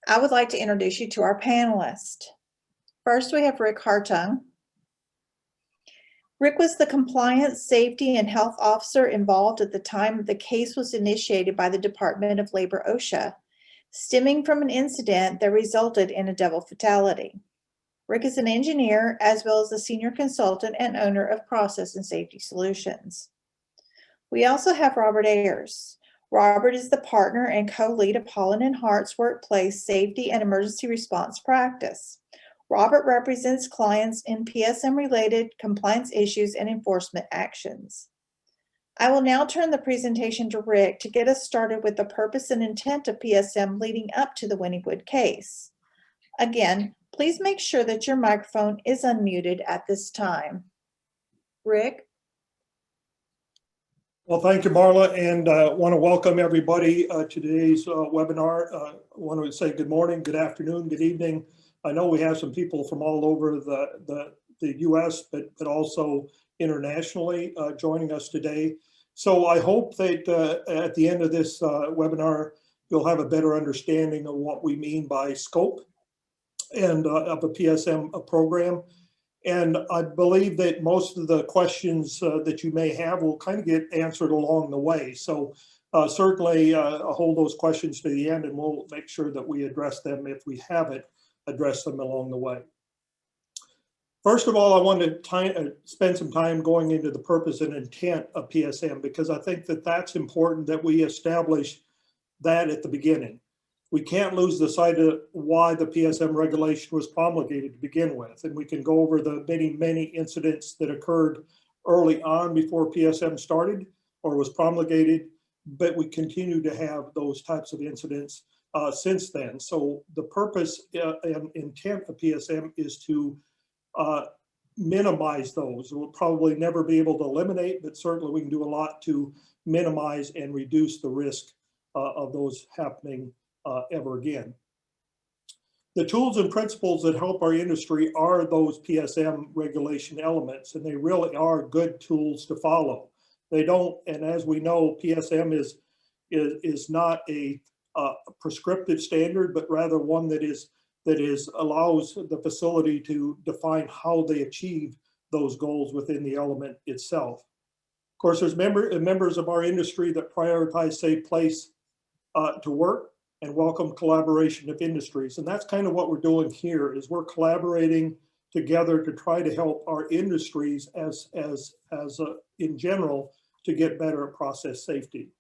I would like to introduce you to our panelists. First, we have Ric Hartung. Ric was the Compliance, Safety, and Health Officer involved at the time the case was initiated by the Department of Labor OSHA, stemming from an incident that resulted in a double fatality. Ric is an engineer as well as a senior consultant and owner of Process and Safety Solutions. We also have Robert Ayers. Robert is the partner and co-lead of Holland and Hart's workplace safety and emergency response practice. Robert represents clients in PSM-related compliance issues and enforcement actions. I will now turn the presentation to Ric to get us started with the purpose and intent of PSM leading up to the Wynnewood case. Again, please make sure that your microphone is unmuted at this time. Ric? Well, thank you, Marla, and I want to welcome everybody to today's webinar. I want to say good morning, good afternoon, good evening. I know we have some people from all over the U.S., but also internationally joining us today. So I hope that at the end of this webinar, you'll have a better understanding of what we mean by scope and of a PSM program. And I believe that most of the questions that you may have will kind of get answered along the way. So certainly hold those questions to the end and we'll make sure that we address them if we haven't addressed them along the way. First of all, I want to spend some time going into the purpose and intent of PSM because I think that that's important that we establish that at the beginning. We can't lose the sight of why the PSM regulation was promulgated to begin with. And we can go over the many incidents that occurred early on before PSM started or was promulgated, but we continue to have those types of incidents since then. So the purpose and intent of PSM is to minimize those. We'll probably never be able to eliminate, but certainly we can do a lot to minimize and reduce the risk of those happening ever again. The tools and principles that help our industry are those PSM regulation elements, and they really are good tools to follow. They don't, and as we know, PSM is not a prescriptive standard, but rather one that allows the facility to define how they achieve those goals within the element itself. Of course, there's members of our industry that prioritize safe place to work and welcome collaboration of industries. And that's kind of what we're doing here is we're collaborating together to try to help our industries as in general to get better at process safety.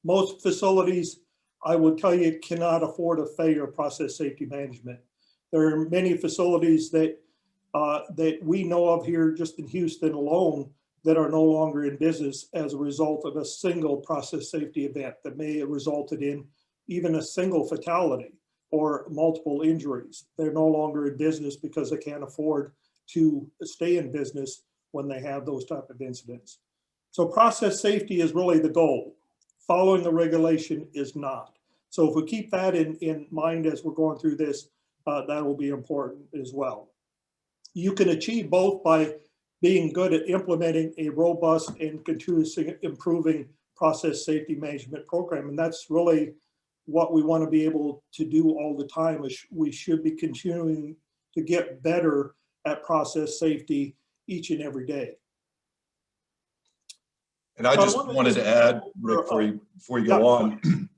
Most facilities, I will tell you, cannot afford a failure of process safety management. There are many facilities that we know of here just in Houston alone that are no longer in business as a result of a single process safety event that may have resulted in even a single fatality or multiple injuries. They're no longer in business because they can't afford to stay in business when they have those type of incidents. So process safety is really the goal. Following the regulation is not. So if we keep that in mind as we're going through this, that will be important as well. You can achieve both by being good at implementing a robust and continuously improving process safety management program. And that's really what we want to be able to do all the time. Is we should be continuing to get better at process safety each and every day. And I just wanted to add, Ric, before you go on,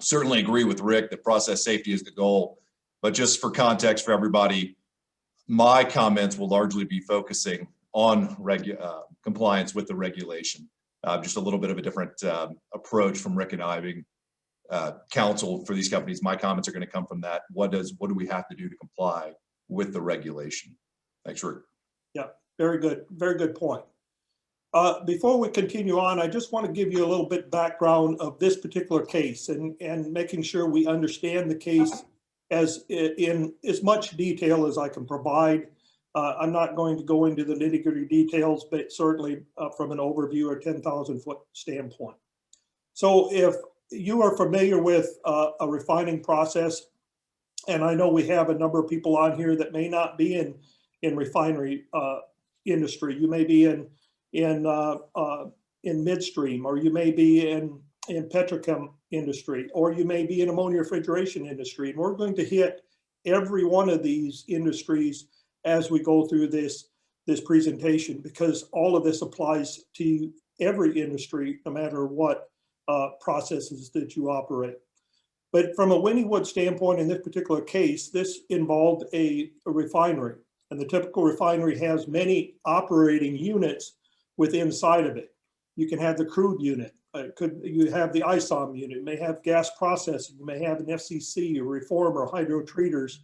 certainly agree with Ric that process safety is the goal, but just for context for everybody, my comments will largely be focusing on compliance with the regulation. Just a little bit of a different approach from Ric and I being counsel for these companies. My comments are going to come from that. What do we have to do to comply with the regulation? Thanks, Ric. Yeah, very good point. Before we continue on, I just want to give you a little bit background of this particular case and making sure we understand the case in as much detail as I can provide. I'm not going to go into the nitty-gritty details, but certainly from an overview or 10,000-foot standpoint. So if you are familiar with a refining process, and I know we have a number of people on here that may not be in refinery industry. You may be in midstream, or you may be in petrochem industry, or you may be in ammonia refrigeration industry. And we're going to hit every one of these industries as we go through this presentation, because all of this applies to every industry, no matter what processes that you operate. But from a Wynnewood standpoint, in this particular case, this involved a refinery. And the typical refinery has many operating units within inside of it. You can have the crude unit, you have the ISOM unit, you may have gas processing, you may have an FCC, or reformer, hydro treaters,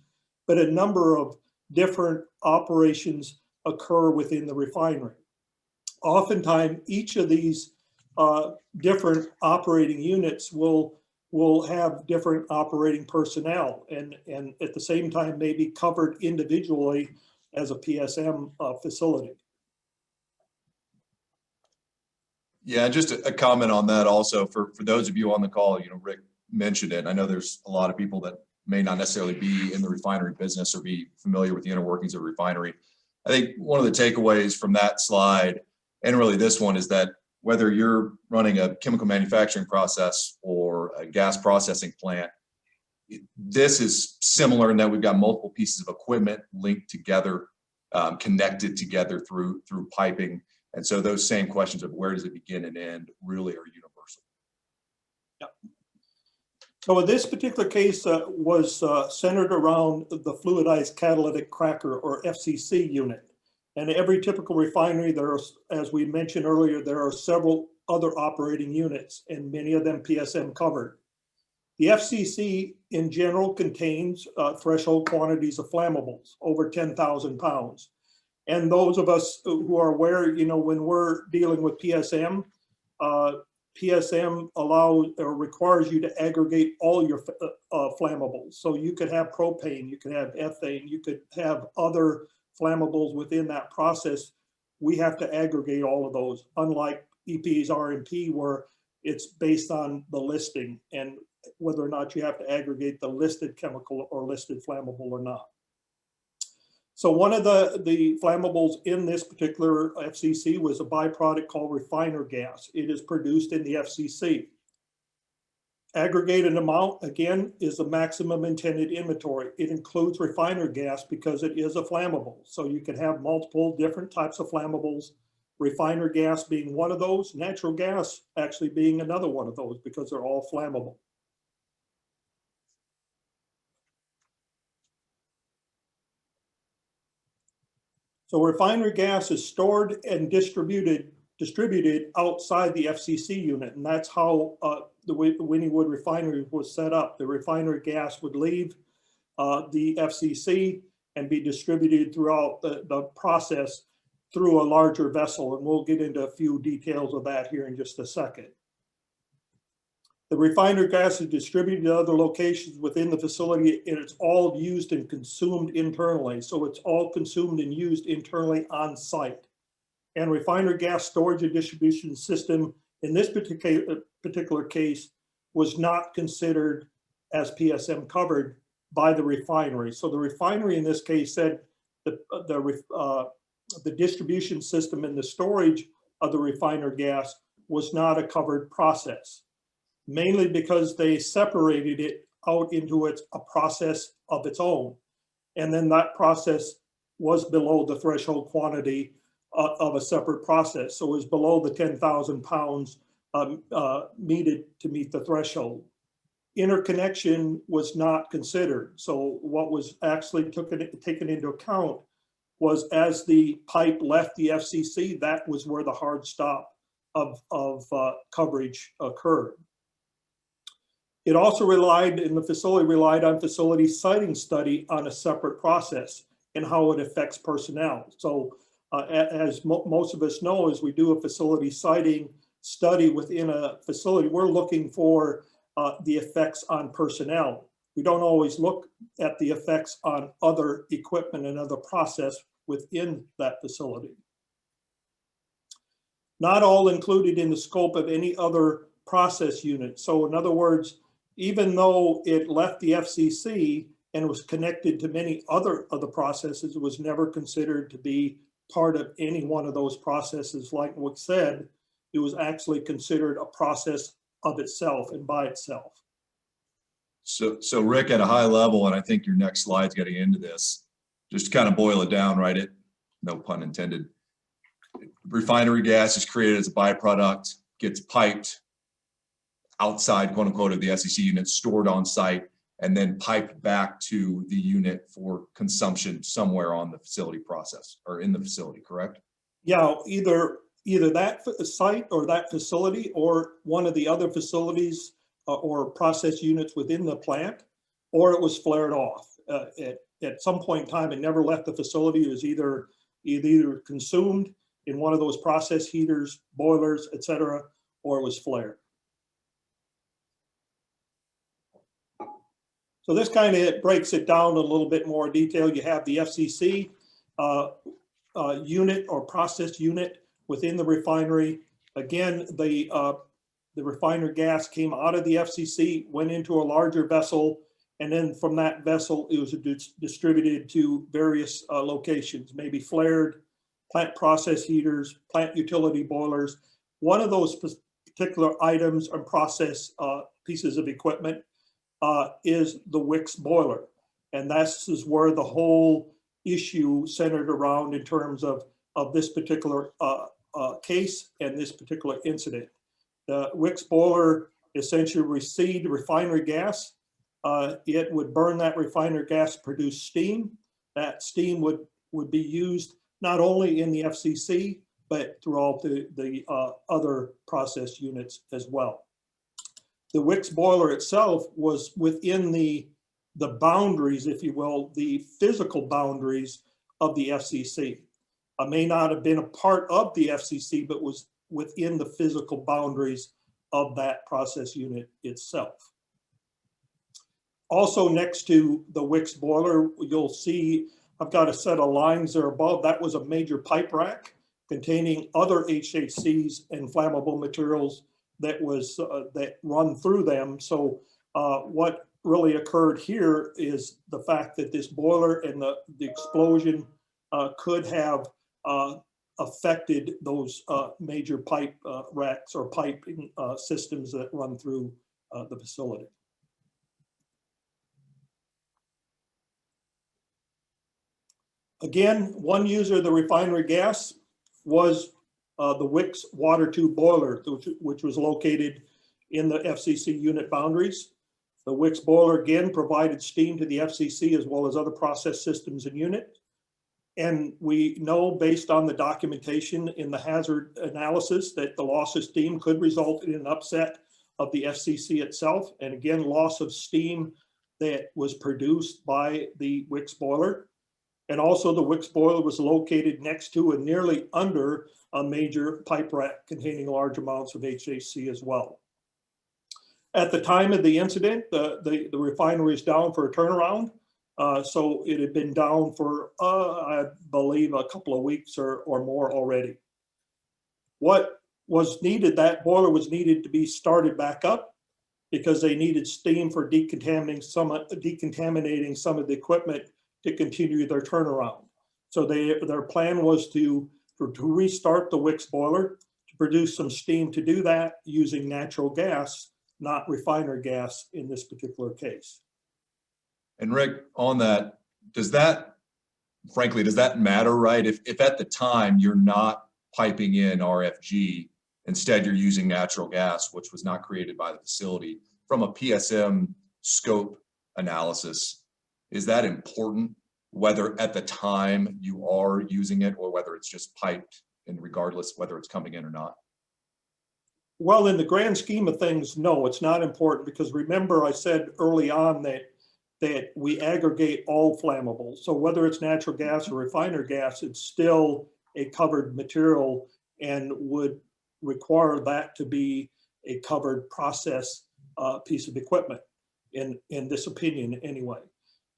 but a number of different operations occur within the refinery. Oftentimes, each of these different operating units will have different operating personnel, and at the same time may be covered individually as a PSM facility. Yeah, just a comment on that also for those of you on the call. You know, Rick mentioned it. I know there's a lot of people that may not necessarily be in the refinery business or be familiar with the inner workings of a refinery. I think one of the takeaways from that slide, and really this one, is that whether you're running a chemical manufacturing process or a gas processing plant, this is similar in that we've got multiple pieces of equipment linked together, connected together through piping. And so those same questions of where does it begin and end really are universal. Yeah. So in this particular case was centered around the fluidized catalytic cracker, or FCC unit. And every typical refinery, there are, as we mentioned earlier, there are several other operating units, and many of them PSM covered. The FCC in general contains threshold quantities of flammables, over 10,000 pounds. And those of us who are aware, you know, when we're dealing with PSM, PSM allows or requires you to aggregate all your flammables. So you could have propane, you could have ethane, you could have other flammables within that process. We have to aggregate all of those, unlike EPA's RMP, where it's based on the listing and whether or not you have to aggregate the listed chemical or listed flammable or not. So one of the flammables in this particular FCC was a byproduct called refiner gas. It is produced in the FCC. Aggregated amount, again, is the maximum intended inventory. It includes refiner gas because it is a flammable. So you can have multiple different types of flammables, refiner gas being one of those, natural gas actually being another one of those, because they're all flammable. So refinery gas is stored and distributed outside the FCC unit, and that's how the Wynnewood refinery was set up. The refinery gas would leave the FCC and be distributed throughout the process through a larger vessel, and we'll get into a few details of that here in just a second. The refinery gas is distributed to other locations within the facility, and it's all used and consumed internally. So it's all consumed and used internally on site. And refinery gas storage and distribution system in this particular case was not considered as PSM covered by the refinery. So the refinery in this case said that the distribution system and the storage of the refiner gas was not a covered process, mainly because they separated it out into a process of its own. And then that process was below the threshold quantity of a separate process. So it was below the 10,000 pounds needed to meet the threshold. Interconnection was not considered. So what was actually taken into account was, as the pipe left the FCC, that was where the hard stop of coverage occurred. It also relied on facility siting study on a separate process and how it affects personnel. So as most of us know, as we do a facility siting study within a facility, we're looking for the effects on personnel. We don't always look at the effects on other equipment and other process within that facility. Not all included in the scope of any other process unit. So in other words, even though it left the FCC and was connected to many other processes, it was never considered to be part of any one of those processes. Like Rick said, it was actually considered a process of itself and by itself. So Rick, at a high level, and I think your next slide's getting into this, just to kind of boil it down, right? No pun intended. Refinery gas is created as a byproduct, gets piped outside, quote unquote, of the SEC unit, stored on site, and then piped back to the unit for consumption somewhere on the facility process or in the facility, correct? Yeah, either that site or that facility or one of the other facilities or process units within the plant, or it was flared off. At some point in time, it never left the facility. It was either consumed in one of those process heaters, boilers, etc., or it was flared. So this kind of breaks it down in a little bit more detail. You have the FCC unit or process unit within the refinery. Again, the refiner gas came out of the FCC, went into a larger vessel, and then from that vessel, it was distributed to various locations, maybe flared, plant process heaters, plant utility boilers. One of those particular items or process pieces of equipment is the Wicks boiler. And this is where the whole issue centered around in terms of this particular case and this particular incident. The Wicks boiler essentially received refinery gas. It would burn that refinery gas, produce steam. That steam would be used not only in the FCC, but throughout the other process units as well. The Wicks boiler itself was within the boundaries, if you will, the physical boundaries of the FCC. May not have been a part of the FCC, but was within the physical boundaries of that process unit itself. Also next to the Wicks boiler, you'll see I've got a set of lines there above. That was a major pipe rack containing other HHCs and flammable materials that run through them. So what really occurred here is the fact that this boiler and the explosion could have affected those major pipe racks or piping systems that run through the facility. Again, one user of the refinery gas was the Wicks water tube boiler, which was located in the FCC unit boundaries. The Wicks boiler again provided steam to the FCC as well as other process systems and unit. And we know based on the documentation in the hazard analysis that the loss of steam could result in an upset of the FCC itself. And again, loss of steam that was produced by the Wicks boiler. And also the Wicks boiler was located next to and nearly under a major pipe rack containing large amounts of HHC as well. At the time of the incident, the refinery is down for a turnaround. So it had been down for, I believe, a couple of weeks or more already. What was needed, that boiler was needed to be started back up because they needed steam for decontaminating some of the equipment to continue their turnaround. So their plan was to restart the Wicks boiler, to produce some steam to do that using natural gas, not refinery gas in this particular case. And Rick, on that, does that matter, right? If at the time you're not piping in RFG, instead you're using natural gas, which was not created by the facility, from a PSM scope analysis, is that important, whether at the time you are using it or whether it's just piped, and regardless whether it's coming in or not? Well, in the grand scheme of things, no, it's not important, because remember I said early on that we aggregate all flammables. So whether it's natural gas or refinery gas, it's still a covered material and would require that to be a covered process piece of equipment in this opinion anyway.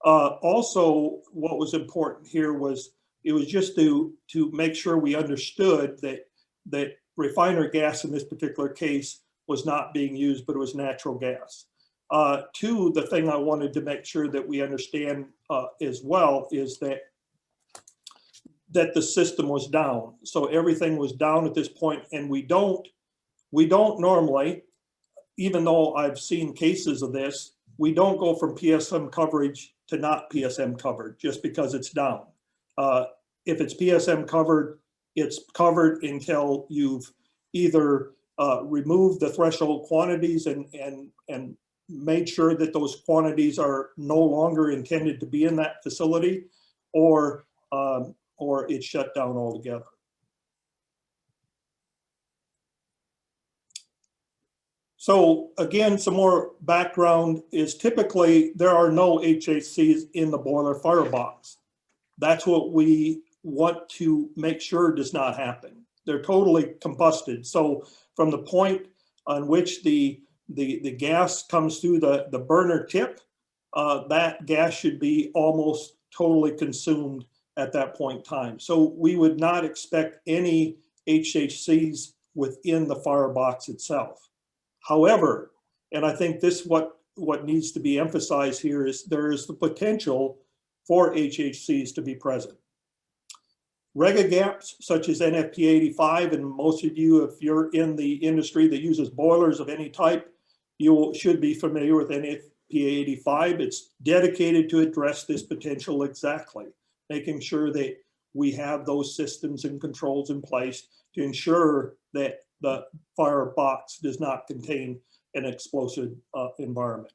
Also, what was important here was it was just to make sure we understood that refinery gas in this particular case was not being used, but it was natural gas. Two, the thing I wanted to make sure that we understand as well is that the system was down. So everything was down at this point, and we don't normally, even though I've seen cases of this, we don't go from PSM coverage to not PSM covered just because it's down. If it's PSM covered, it's covered until you've either removed the threshold quantities and made sure that those quantities are no longer intended to be in that facility, or it's shut down altogether. So again, some more background is typically there are no HHCs in the boiler firebox. That's what we want to make sure does not happen. They're totally combusted. So from the point on which the gas comes through the burner tip, that gas should be almost totally consumed at that point in time. So we would not expect any HHCs within the firebox itself. However, and I think this what needs to be emphasized here is there is the potential for HHCs to be present. Rega gaps such as NFPA 85, and most of you, if you're in the industry that uses boilers of any type, you should be familiar with NFPA 85. It's dedicated to address this potential exactly, making sure that we have those systems and controls in place to ensure that the firebox does not contain an explosive environment.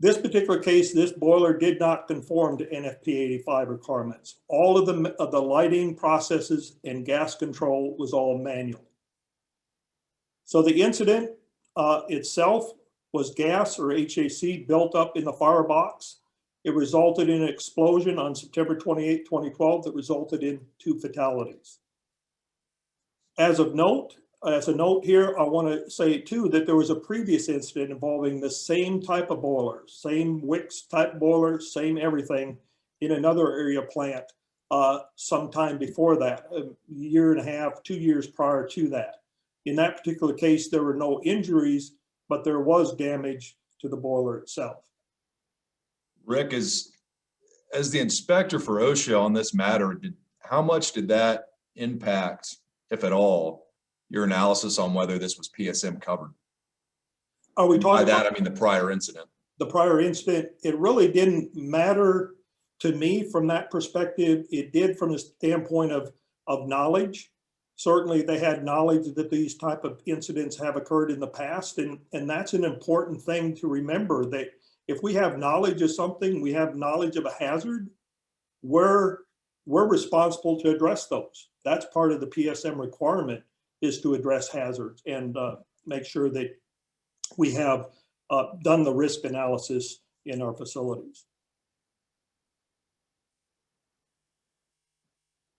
This particular case, this boiler did not conform to NFPA 85 requirements. All of the lighting processes and gas control was all manual. So the incident itself was gas or HAC built up in the firebox. It resulted in an explosion on September 28, 2012 that resulted in 2 fatalities. As a note here, I want to say too that there was a previous incident involving the same type of boiler, same Wicks type boiler, same everything in another area plant sometime before that, a year and a half, 2 years prior to that. In that particular case, there were no injuries, but there was damage to the boiler itself. Rick, as the inspector for OSHA on this matter, how much did that impact, if at all, your analysis on whether this was PSM covered? Are we talking by that? I mean the prior incident. The prior incident, it really didn't matter to me from that perspective. It did from the standpoint of knowledge. Certainly they had knowledge that these type of incidents have occurred in the past, and that's an important thing to remember, that if we have knowledge of something, we have knowledge of a hazard, we're responsible to address those. That's part of the PSM requirement, is to address hazards and make sure that we have done the risk analysis in our facilities.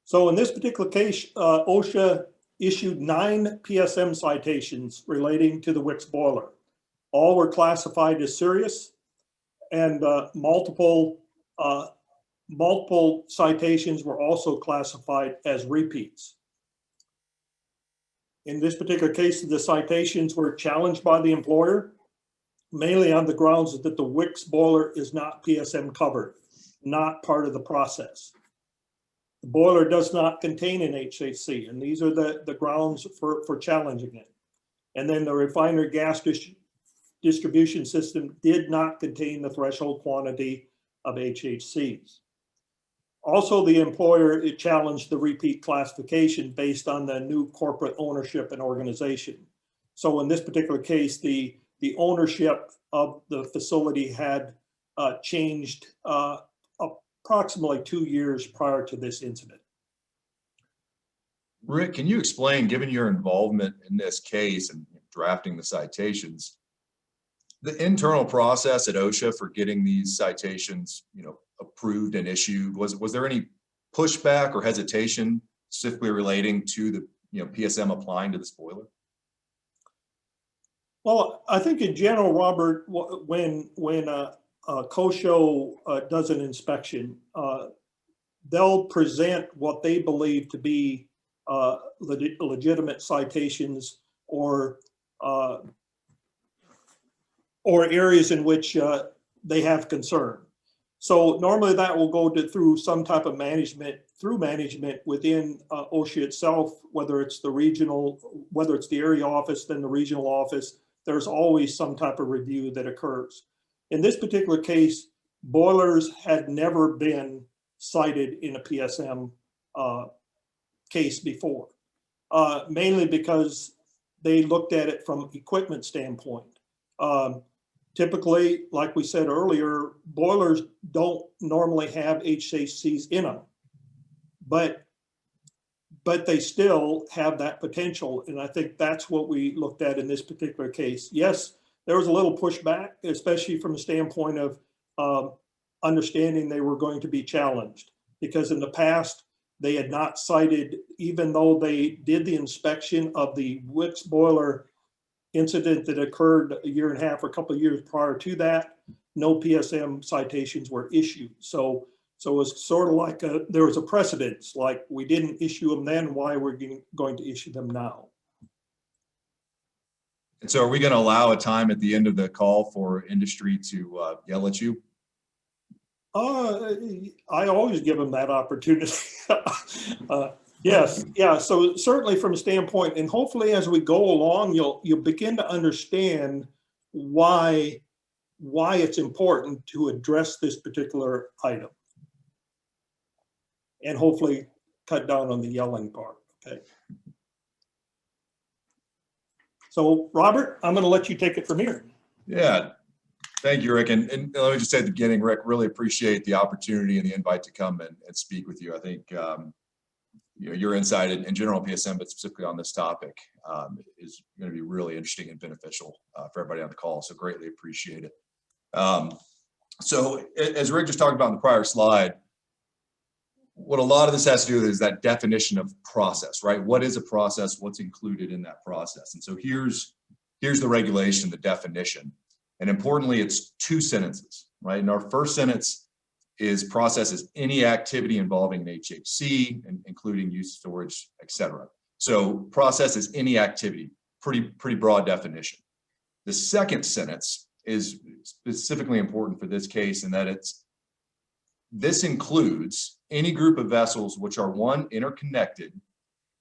So in this particular case, OSHA issued 9 PSM citations relating to the Wicks boiler. All were classified as serious, and multiple citations were also classified as repeats. In this particular case, the citations were challenged by the employer, mainly on the grounds that the Wicks boiler is not PSM covered, not part of the process. The boiler does not contain an HAC, and these are the grounds for challenging it. And then the refinery gas distribution system did not contain the threshold quantity of HHCs. Also, the employer challenged the repeat classification based on the new corporate ownership and organization. So in this particular case, the ownership of the facility had changed approximately 2 years prior to this incident. Rick, can you explain, given your involvement in this case and drafting the citations, the internal process at OSHA for getting these citations, approved and issued? Was there any pushback or hesitation specifically relating to the PSM applying to this boiler? Well, I think in general, Robert, when CSHO does an inspection, they'll present what they believe to be legitimate citations or areas in which they have concern. So normally that will go through some type of management within OSHA itself, whether it's the area office, then the regional office. There's always some type of review that occurs. In this particular case, boilers had never been cited in a PSM case before, mainly because they looked at it from equipment standpoint. Typically, like we said earlier, boilers don't normally have HCCs in them, but they still have that potential. And I think that's what we looked at in this particular case. Yes, there was a little pushback, especially from the standpoint of understanding they were going to be challenged, because in the past, they had not cited, even though they did the inspection of the Wicks boiler incident that occurred a year and a half or a couple of years prior to that, no PSM citations were issued. So it was sort of like there was a precedence, like we didn't issue them then, why we're going to issue them now. And so are we going to allow a time at the end of the call for industry to yell at you? I always give them that opportunity. Yes, yeah. So certainly from a standpoint, and hopefully as we go along, you'll begin to understand why it's important to address this particular item, and hopefully cut down on the yelling part. Okay. So Robert, I'm going to let you take it from here. Yeah. Thank you, Rick. And let me just say at the beginning, Rick, really appreciate the opportunity and the invite to come and speak with you. I think you know, your insight in general PSM, but specifically on this topic, is going to be really interesting and beneficial for everybody on the call. So greatly appreciate it. So as Rick just talked about in the prior slide, what a lot of this has to do with is that definition of process, right? What is a process? What's included in that process? And so here's the regulation, the definition. And importantly, it's 2 sentences, right? And our first sentence is process is any activity involving an HHC, and including use, storage, etc. So process is any activity, pretty broad definition. The second sentence is specifically important for this case in that this includes any group of vessels which are 1, interconnected,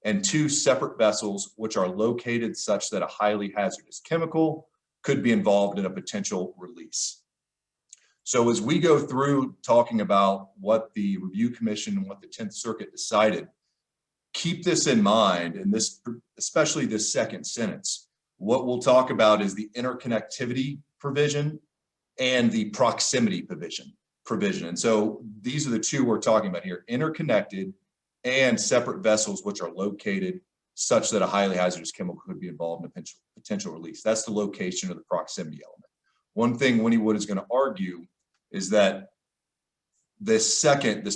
and 2, separate vessels which are located such that a highly hazardous chemical could be involved in a potential release. So as we go through talking about what the Review Commission and what the 10th Circuit decided, keep this in mind, and this, especially this second sentence. What we'll talk about is the interconnectivity provision and the proximity provision. And so these are the 2 we're talking about here: interconnected and separate vessels which are located such that a highly hazardous chemical could be involved in a potential release. That's the location of the proximity element. One thing Wynnewood is going to argue is that this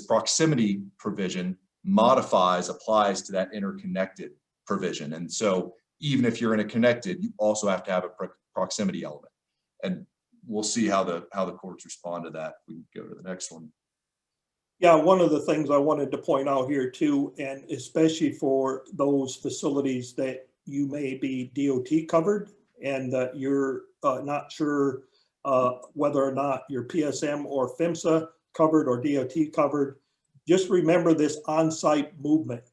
proximity provision applies to that interconnected provision. And so even if you're interconnected, you also have to have a proximity element. And we'll see how the courts respond to that. We can go to the next one. Yeah, one of the things I wanted to point out here too, and especially for those facilities that you may be DOT covered and that you're not sure whether or not you're PSM or PHMSA covered or DOT covered, just remember this on-site movement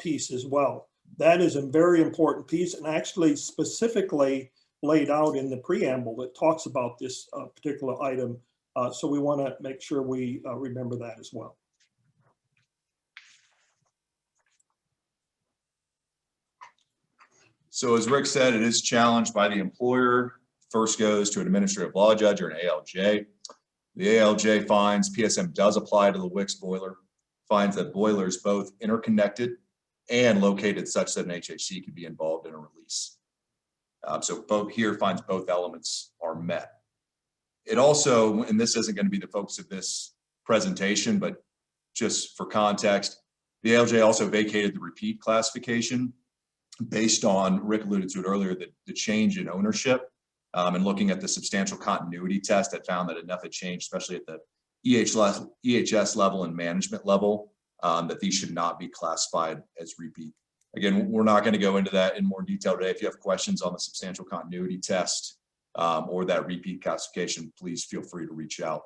piece as well. That is a very important piece, and actually specifically laid out in the preamble that talks about this particular item. So we want to make sure we remember that as well. So as Rick said, it is challenged by the employer. First goes to an administrative law judge or an ALJ. The ALJ finds PSM does apply to the Wicks boiler, finds that boiler is both interconnected and located such that an HHC can be involved in a release. So both here finds both elements are met. It also, and this isn't going to be the focus of this presentation, but just for context, the ALJ also vacated the repeat classification based on, Rick alluded to it earlier, the change in ownership. And looking at the substantial continuity test, that found that enough had changed, especially at the EHS level and management level, that these should not be classified as repeat. Again, we're not going to go into that in more detail today. If you have questions on the substantial continuity test or that repeat classification, please feel free to reach out.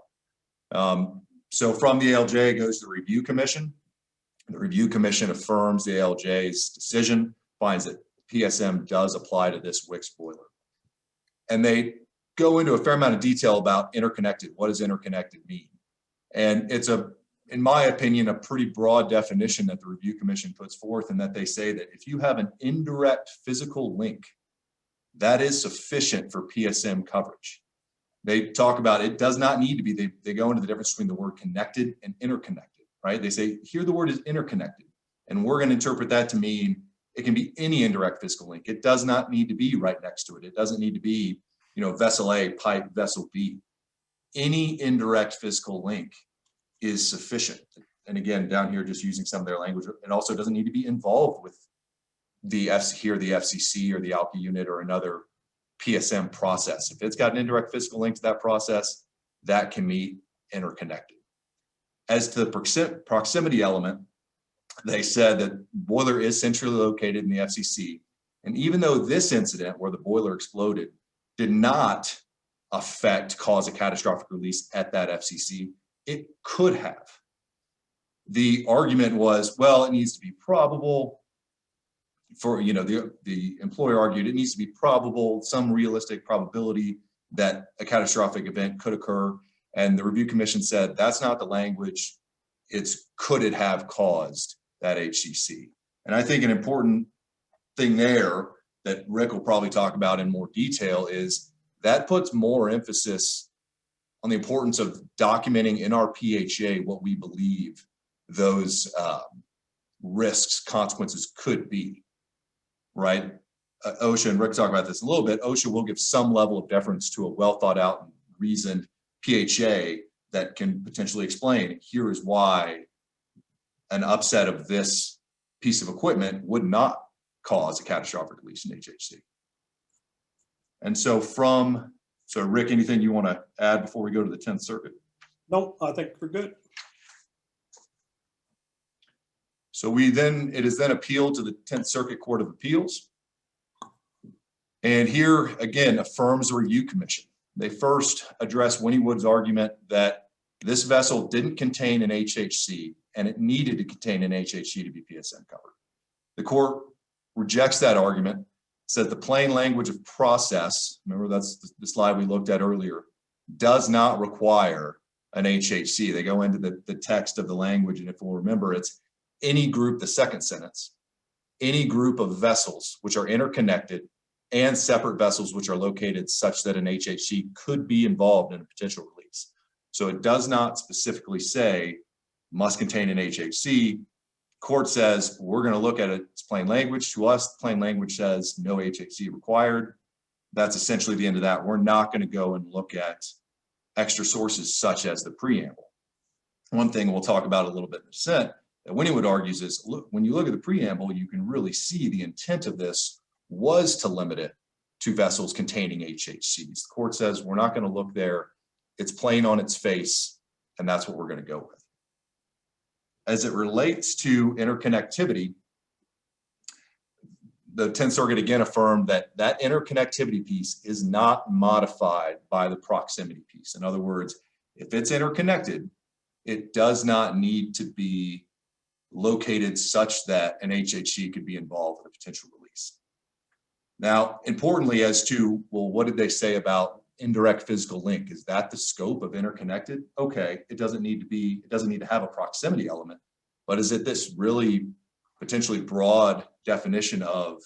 So from the ALJ, it goes to the Review Commission. The Review Commission affirms the ALJ's decision, finds that PSM does apply to this Wicks boiler. And they go into a fair amount of detail about interconnected. What does interconnected mean? And it's in my opinion, a pretty broad definition that the Review Commission puts forth, and that they say that if you have an indirect physical link, that is sufficient for PSM coverage. They talk about it does not need to be, they go into the difference between the word connected and interconnected, right? They say, here the word is interconnected, and we're going to interpret that to mean it can be any indirect physical link. It does not need to be right next to it. It doesn't need to be, vessel A, pipe, vessel B. Any indirect physical link is sufficient. And again, down here, just using some of their language, it also doesn't need to be involved with the FCC or the ALCA unit or another PSM process. If it's got an indirect physical link to that process, that can be interconnected. As to the proximity element, they said that boiler is centrally located in the FCC. And even though this incident where the boiler exploded did not cause a catastrophic release at that FCC, it could have. The argument was, well, it needs to be probable. For, the employer argued it needs to be probable, some realistic probability that a catastrophic event could occur. And the Review Commission said that's not the language. It's could it have caused that HCC? And I think an important thing there that Rick will probably talk about in more detail is that puts more emphasis on the importance of documenting in our PHA what we believe those risks, consequences could be, right? OSHA, and Rick talk about this a little bit, OSHA will give some level of deference to a well thought out and reasoned PHA that can potentially explain, here is why an upset of this piece of equipment would not cause a catastrophic release in HHC. And so Rick, anything you want to add before we go to the 10th Circuit? No, I think we're good. So it is then appealed to the 10th Circuit Court of Appeals. And here, again, affirms the Review Commission. They first address Wynnewood's argument that this vessel didn't contain an HHC and it needed to contain an HHC to be PSM covered. The court rejects that argument, said the plain language of process, remember that's the slide we looked at earlier, does not require an HHC. They go into the text of the language, and if we'll remember, it's any group, the second sentence, any group of vessels which are interconnected and separate vessels which are located such that an HHC could be involved in a potential release. So it does not specifically say must contain an HHC. Court says we're going to look at its plain language. To us, the plain language says no HHC required. That's essentially the end of that. We're not going to go and look at extra sources such as the preamble. One thing we'll talk about a little bit in the dissent that Wynnewood argues is, look, when you look at the preamble, you can really see the intent of this was to limit it to vessels containing HHCs. The court says we're not going to look there. It's plain on its face, and that's what we're going to go with. As it relates to interconnectivity, the 10th Circuit again affirmed that that interconnectivity piece is not modified by the proximity piece. In other words, if it's interconnected, it does not need to be located such that an HHC could be involved in a potential release. Now, importantly, as to, well, what did they say about indirect physical link? Is that the scope of interconnected? Okay, it doesn't need to have a proximity element, but is it this really potentially broad definition of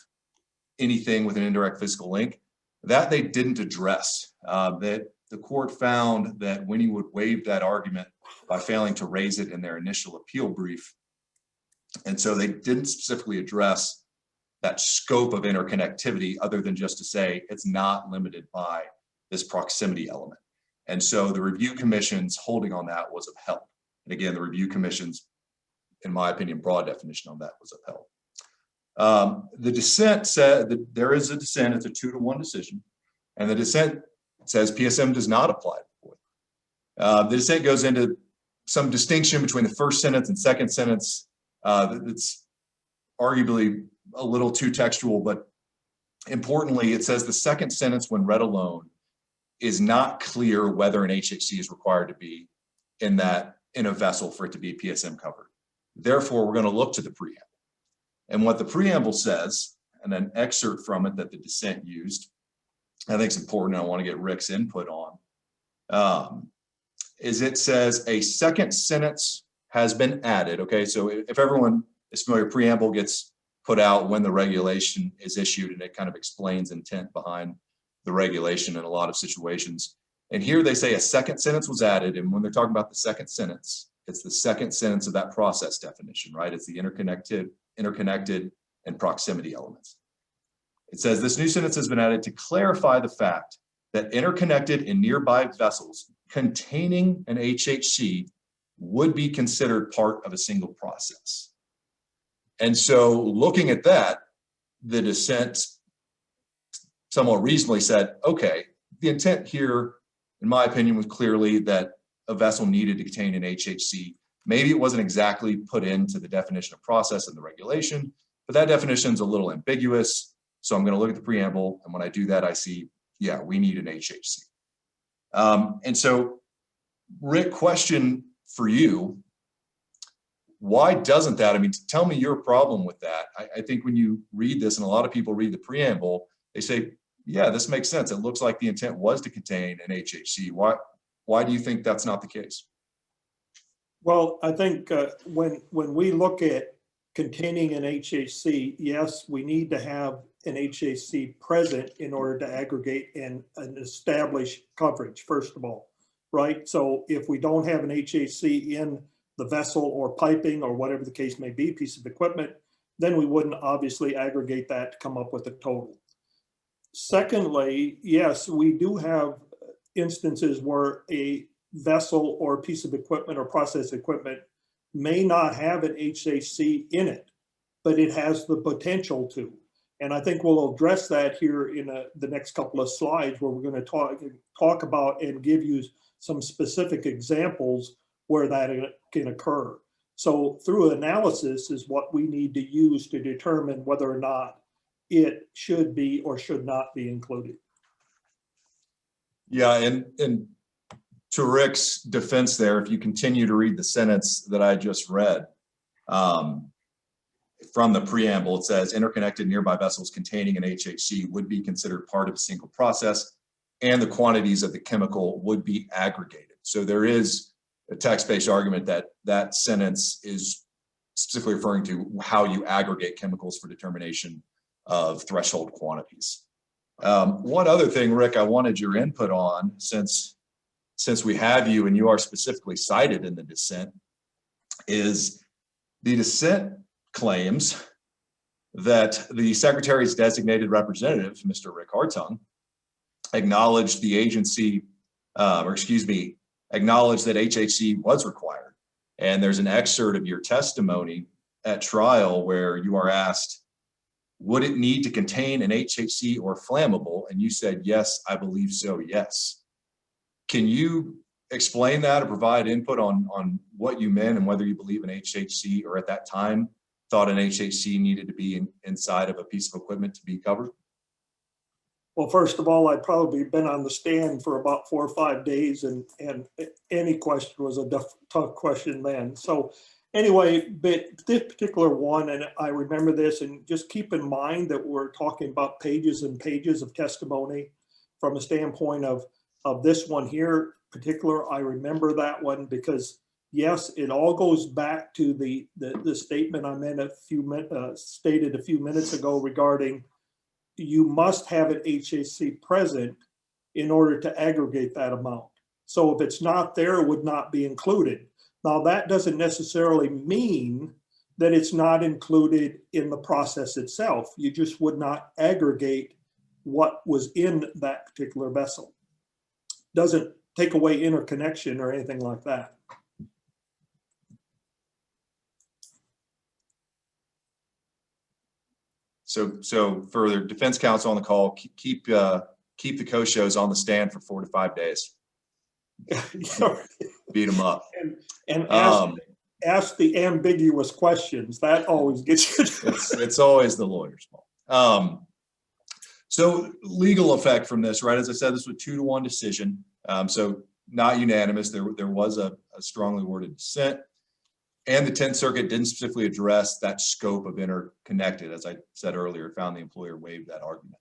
anything with an indirect physical link? That they didn't address. That the court found that Wynnewood waived that argument by failing to raise it in their initial appeal brief. And so they didn't specifically address that scope of interconnectivity other than just to say it's not limited by this proximity element. And so the Review Commission's holding on that was upheld. And again, the Review Commission's, in my opinion, broad definition on that was upheld. The dissent said that there is a dissent, it's a 2-to-1 decision. And the dissent says PSM does not apply to the boiler. The dissent goes into some distinction between the first sentence and second sentence. It's arguably a little too textual, but importantly, it says the second sentence when read alone is not clear whether an HHC is required to be in a vessel for it to be PSM covered. Therefore, we're going to look to the preamble. And what the preamble says, and an excerpt from it that the dissent used, I think it's important, and I want to get Ric's input on, is it says a second sentence has been added. Okay, so if everyone is familiar, preamble gets put out when the regulation is issued, and it kind of explains intent behind the regulation in a lot of situations. And here they say a second sentence was added, and when they're talking about the second sentence, it's the second sentence of that process definition, right? It's the interconnected, and proximity elements. It says this new sentence has been added to clarify the fact that interconnected and nearby vessels containing an HHC would be considered part of a single process. And so looking at that, the dissent somewhat reasonably said, okay, the intent here, in my opinion, was clearly that a vessel needed to contain an HHC. Maybe it wasn't exactly put into the definition of process in the regulation, but that definition is a little ambiguous. So I'm going to look at the preamble, and when I do that, I see, yeah, we need an HHC. And so, Ric, question for you. Why doesn't that? I mean, tell me your problem with that. I think when you read this, and a lot of people read the preamble, they say, yeah, this makes sense. It looks like the intent was to contain an HHC. Why do you think that's not the case? Well, I think when we look at containing an HHC, yes, we need to have an HHC present in order to aggregate and establish coverage, first of all, right? So if we don't have an HHC in the vessel or piping or whatever the case may be, piece of equipment, then we wouldn't obviously aggregate that to come up with a total. Secondly, yes, we do have instances where a vessel or piece of equipment or process equipment may not have an HHC in it, but it has the potential to. And I think we'll address that here in the next couple of slides, where we're going to talk about and give you some specific examples where that can occur. So through analysis is what we need to use to determine whether or not it should be or should not be included. Yeah, and to Ric's defense there, if you continue to read the sentence that I just read, from the preamble, it says interconnected nearby vessels containing an HHC would be considered part of a single process, and the quantities of the chemical would be aggregated. So there is a text-based argument that that sentence is specifically referring to how you aggregate chemicals for determination of threshold quantities. One other thing, Ric, I wanted your input on, since we have you and you are specifically cited in the dissent, is the dissent claims that the Secretary's designated representative, Mr. Ric Hartung, acknowledged the agency, acknowledged that HHC was required. And there's an excerpt of your testimony at trial where you are asked, would it need to contain an HHC or flammable? And you said, yes, I believe so, yes. Can you explain that or provide input on what you meant and whether you believe an HHC, or at that time thought an HHC needed to be inside of a piece of equipment to be covered? Well, first of all, I'd probably been on the stand for about 4 or 5 days, and any question was a tough question then. So anyway, but this particular one, and I remember this, and just keep in mind that we're talking about pages and pages of testimony from a standpoint of this one here particular. I remember that one because, yes, it all goes back to the statement I made stated a few minutes ago regarding you must have an HHC present in order to aggregate that amount. So if it's not there, it would not be included. Now, that doesn't necessarily mean that it's not included in the process itself. You just would not aggregate what was in that particular vessel. Doesn't take away interconnection or anything like that. So for the defense counsel on the call, keep the co-shows on the stand for 4 to 5 days. Beat them up. And ask the ambiguous questions. That always gets you. It's always the lawyer's fault. So legal effect from this, right? As I said, this was a 2-to-1 decision. So not unanimous. There was a a strongly worded dissent. And the 10th Circuit didn't specifically address that scope of interconnected. As I said earlier, found the employer waived that argument.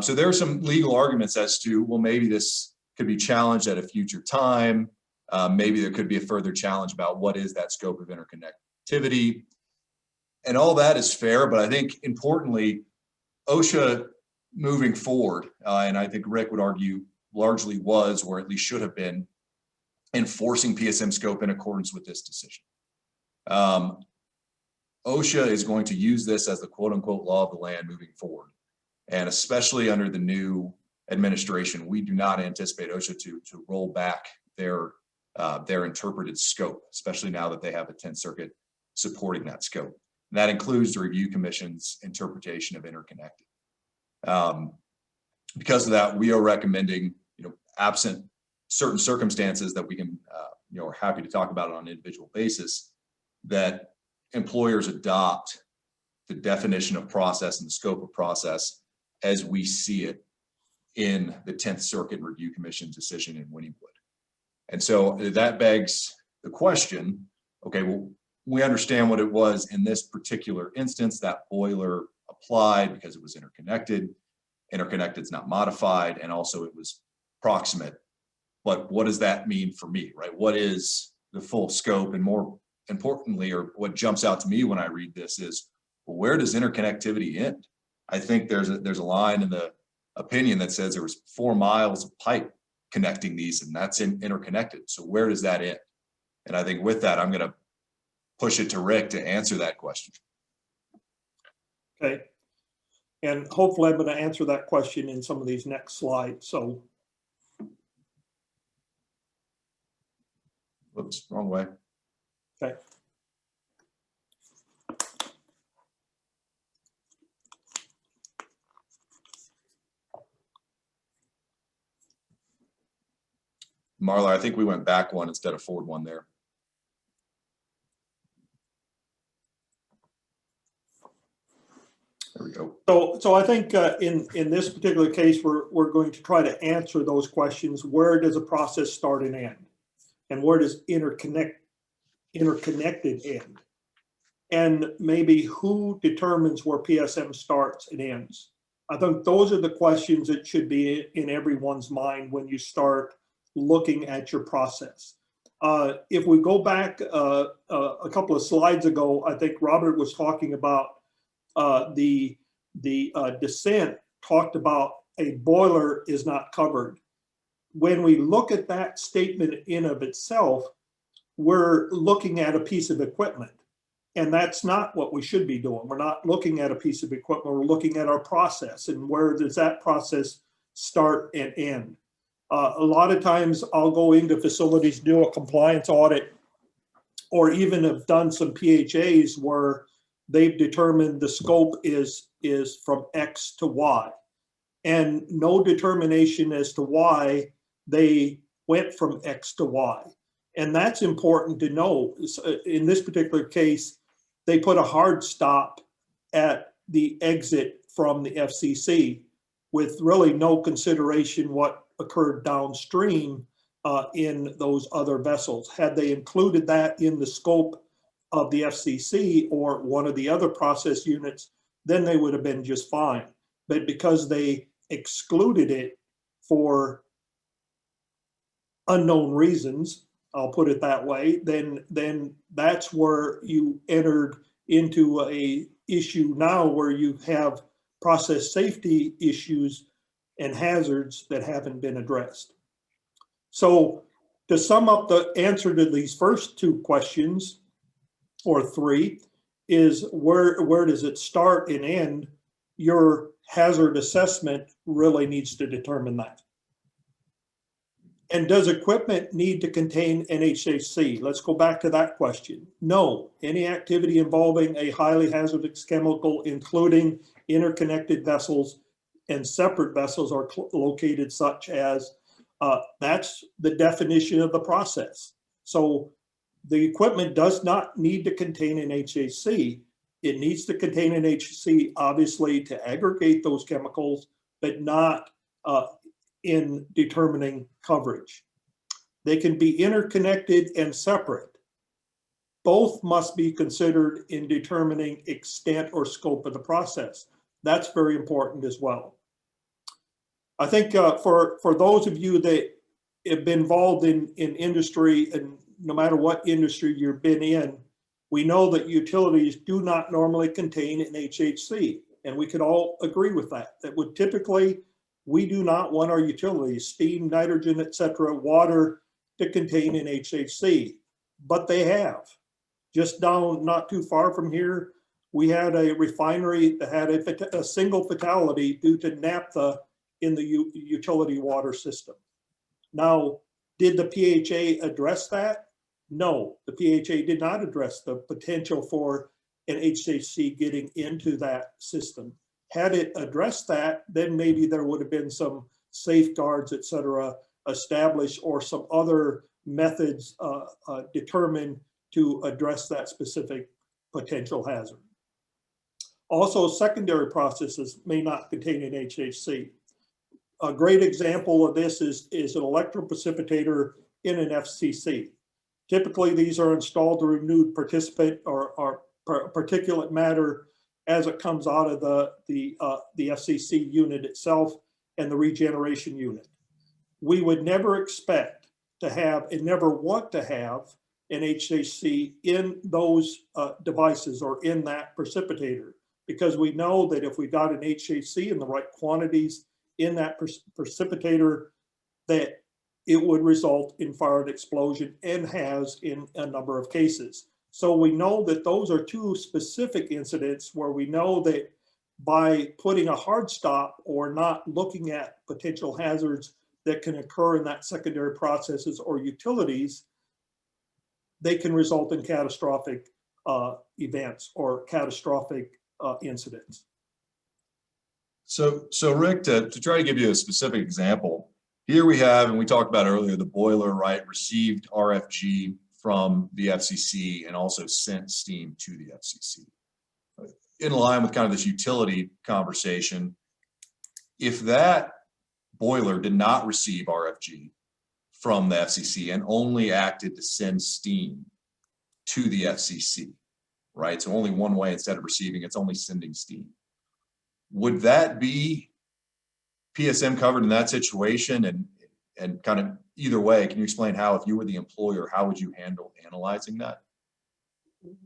So there are some legal arguments as to, well, maybe this could be challenged at a future time. Maybe there could be a further challenge about what is that scope of interconnectivity. And all that is fair, but I think importantly, OSHA moving forward, and I think Rick would argue largely was, or at least should have been, enforcing PSM scope in accordance with this decision. OSHA is going to use this as the quote unquote law of the land moving forward. And especially under the new administration, we do not anticipate OSHA to roll back their interpreted scope, especially now that they have a 10th Circuit supporting that scope. And that includes the Review Commission's interpretation of interconnected. Because of that, we are recommending, absent certain circumstances that we can, are happy to talk about it on an individual basis, that employers adopt the definition of process and the scope of process as we see it in the 10th Circuit Review Commission decision in Wynnewood. And so that begs the question, okay, well, we understand what it was in this particular instance. That boiler applied because it was interconnected. Interconnected is not modified, and also it was proximate. But what does that mean for me, right? What is the full scope? And more importantly, or what jumps out to me when I read this is, well, where does interconnectivity end? I think there's a line in the opinion that says there was 4 miles of pipe connecting these, and that's interconnected. So where does that end? And I think with that, I'm going to push it to Rick to answer that question. Okay. And hopefully I'm going to answer that question in some of these next slides. So. Whoops, wrong way. Okay. Marla, I think we went back one instead of forward one there. There we go. So I think in this particular case, we're going to try to answer those questions. Where does a process start and end? And where does interconnected end? And maybe who determines where PSM starts and ends? I think those are the questions that should be in everyone's mind when you start looking at your process. If we go back a couple of slides ago, I think Robert was talking about the dissent talked about a boiler is not covered. When we look at that statement in of itself, we're looking at a piece of equipment, and that's not what we should be doing. We're not looking at a piece of equipment, we're looking at our process and where does that process start and end. A lot of times I'll go into facilities, do a compliance audit, or even have done some PHAs where they've determined the scope is from X to Y, and no determination as to why they went from X to Y. And that's important to know. In this particular case, they put a hard stop at the exit from the FCC with really no consideration what occurred downstream in those other vessels. Had they included that in the scope of the FCC or one of the other process units, then they would have been just fine. But because they excluded it for unknown reasons, I'll put it that way, then that's where you entered into a issue now where you have process safety issues and hazards that haven't been addressed. So to sum up the answer to these first 2 questions, or 3, is where does it start and end? Your hazard assessment really needs to determine that. And does equipment need to contain NHAC? Let's go back to that question. No, any activity involving a highly hazardous chemical, including interconnected vessels and separate vessels, are located such as, that's the definition of the process. So the equipment does not need to contain an HAC. It needs to contain an HAC, obviously, to aggregate those chemicals, but not in determining coverage. They can be interconnected and separate. Both must be considered in determining extent or scope of the process. That's very important as well. I think for those of you that have been involved in industry, and no matter what industry you've been in, we know that utilities do not normally contain an HHC, and we could all agree with that. That would typically, we do not want our utilities, steam, nitrogen, etc., water, to contain an HHC, but they have. Just down, not too far from here, we had a refinery that had a single fatality due to naphtha in the utility water system. Now, did the PHA address that? No, the PHA did not address the potential for an HHC getting into that system. Had it addressed that, then maybe there would have been some safeguards, et cetera, established, or some other methods determined to address that specific potential hazard. Also, secondary processes may not contain an HHC. A great example of this is an electroprecipitator in an FCC. Typically, these are installed to remove participant or particulate matter as it comes out of the FCC unit itself and the regeneration unit. We would never expect to have and never want to have an HHC in those devices or in that precipitator, because we know that if we got an HHC in the right quantities in that precipitator, that it would result in fire and explosion, and has in a number of cases. So we know that those are two specific incidents where we know that by putting a hard stop or not looking at potential hazards that can occur in that secondary processes or utilities, they can result in catastrophic events or catastrophic incidents. So Rick, to try to give you a specific example, here we have, and we talked about earlier, the boiler, right, received RFG from the FCC and also sent steam to the FCC. In line with kind of this utility conversation, if that boiler did not receive RFG from the FCC and only acted to send steam to the FCC, right? So only one way, instead of receiving, it's only sending steam. Would that be PSM covered in that situation? And kind of either way, can you explain how, if you were the employer, how would you handle analyzing that?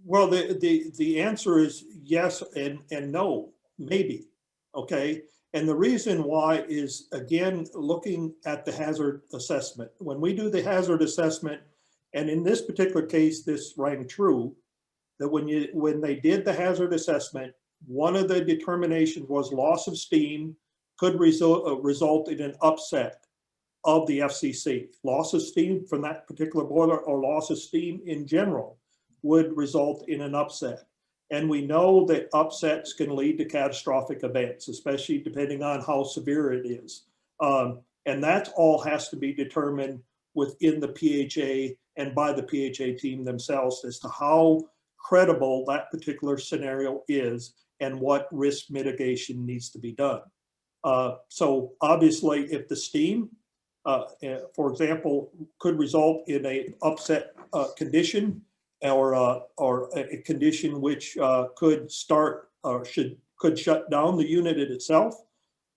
Well, the answer is yes and no, maybe, okay? And the reason why is, again, looking at the hazard assessment. When we do the hazard assessment, and in this particular case, this rang true, that when they did the hazard assessment, one of the determinations was loss of steam could result in an upset of the FCC. Loss of steam from that particular boiler, or loss of steam in general, would result in an upset. And we know that upsets can lead to catastrophic events, especially depending on how severe it is. And that all has to be determined within the PHA and by the PHA team themselves as to how credible that particular scenario is and what risk mitigation needs to be done. So obviously, if the steam, for example, could result in an upset condition, or a condition which could start or could shut down the unit itself,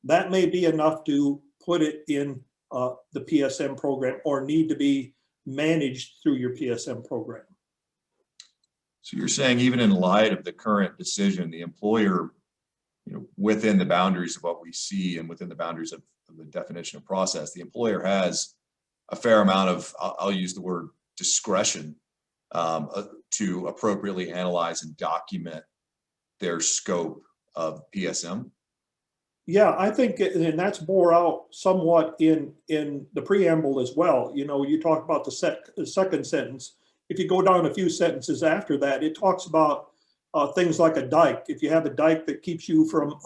that may be enough to put it in the PSM program, or need to be managed through your PSM program. So you're saying, even in light of the current decision, the employer, within the boundaries of what we see and within the boundaries of the definition of process, the employer has a fair amount of, I'll use the word, discretion to appropriately analyze and document their scope of PSM? Yeah, I think, and that's bore out somewhat in the preamble as well. You talk about the second sentence. If you go down a few sentences after that, it talks about things like a dike. If you have a dike that keeps you from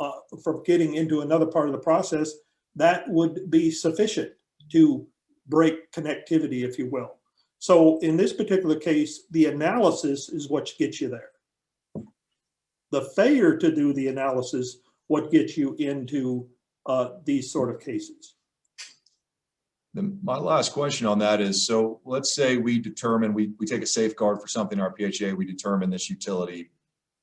getting into another part of the process, that would be sufficient to break connectivity, if you will. So in this particular case, the analysis is what gets you there. The failure to do the analysis, what gets you into these sort of cases. My last question on that is, so let's say we determine, we take a safeguard for something in our PHA, we determine this utility,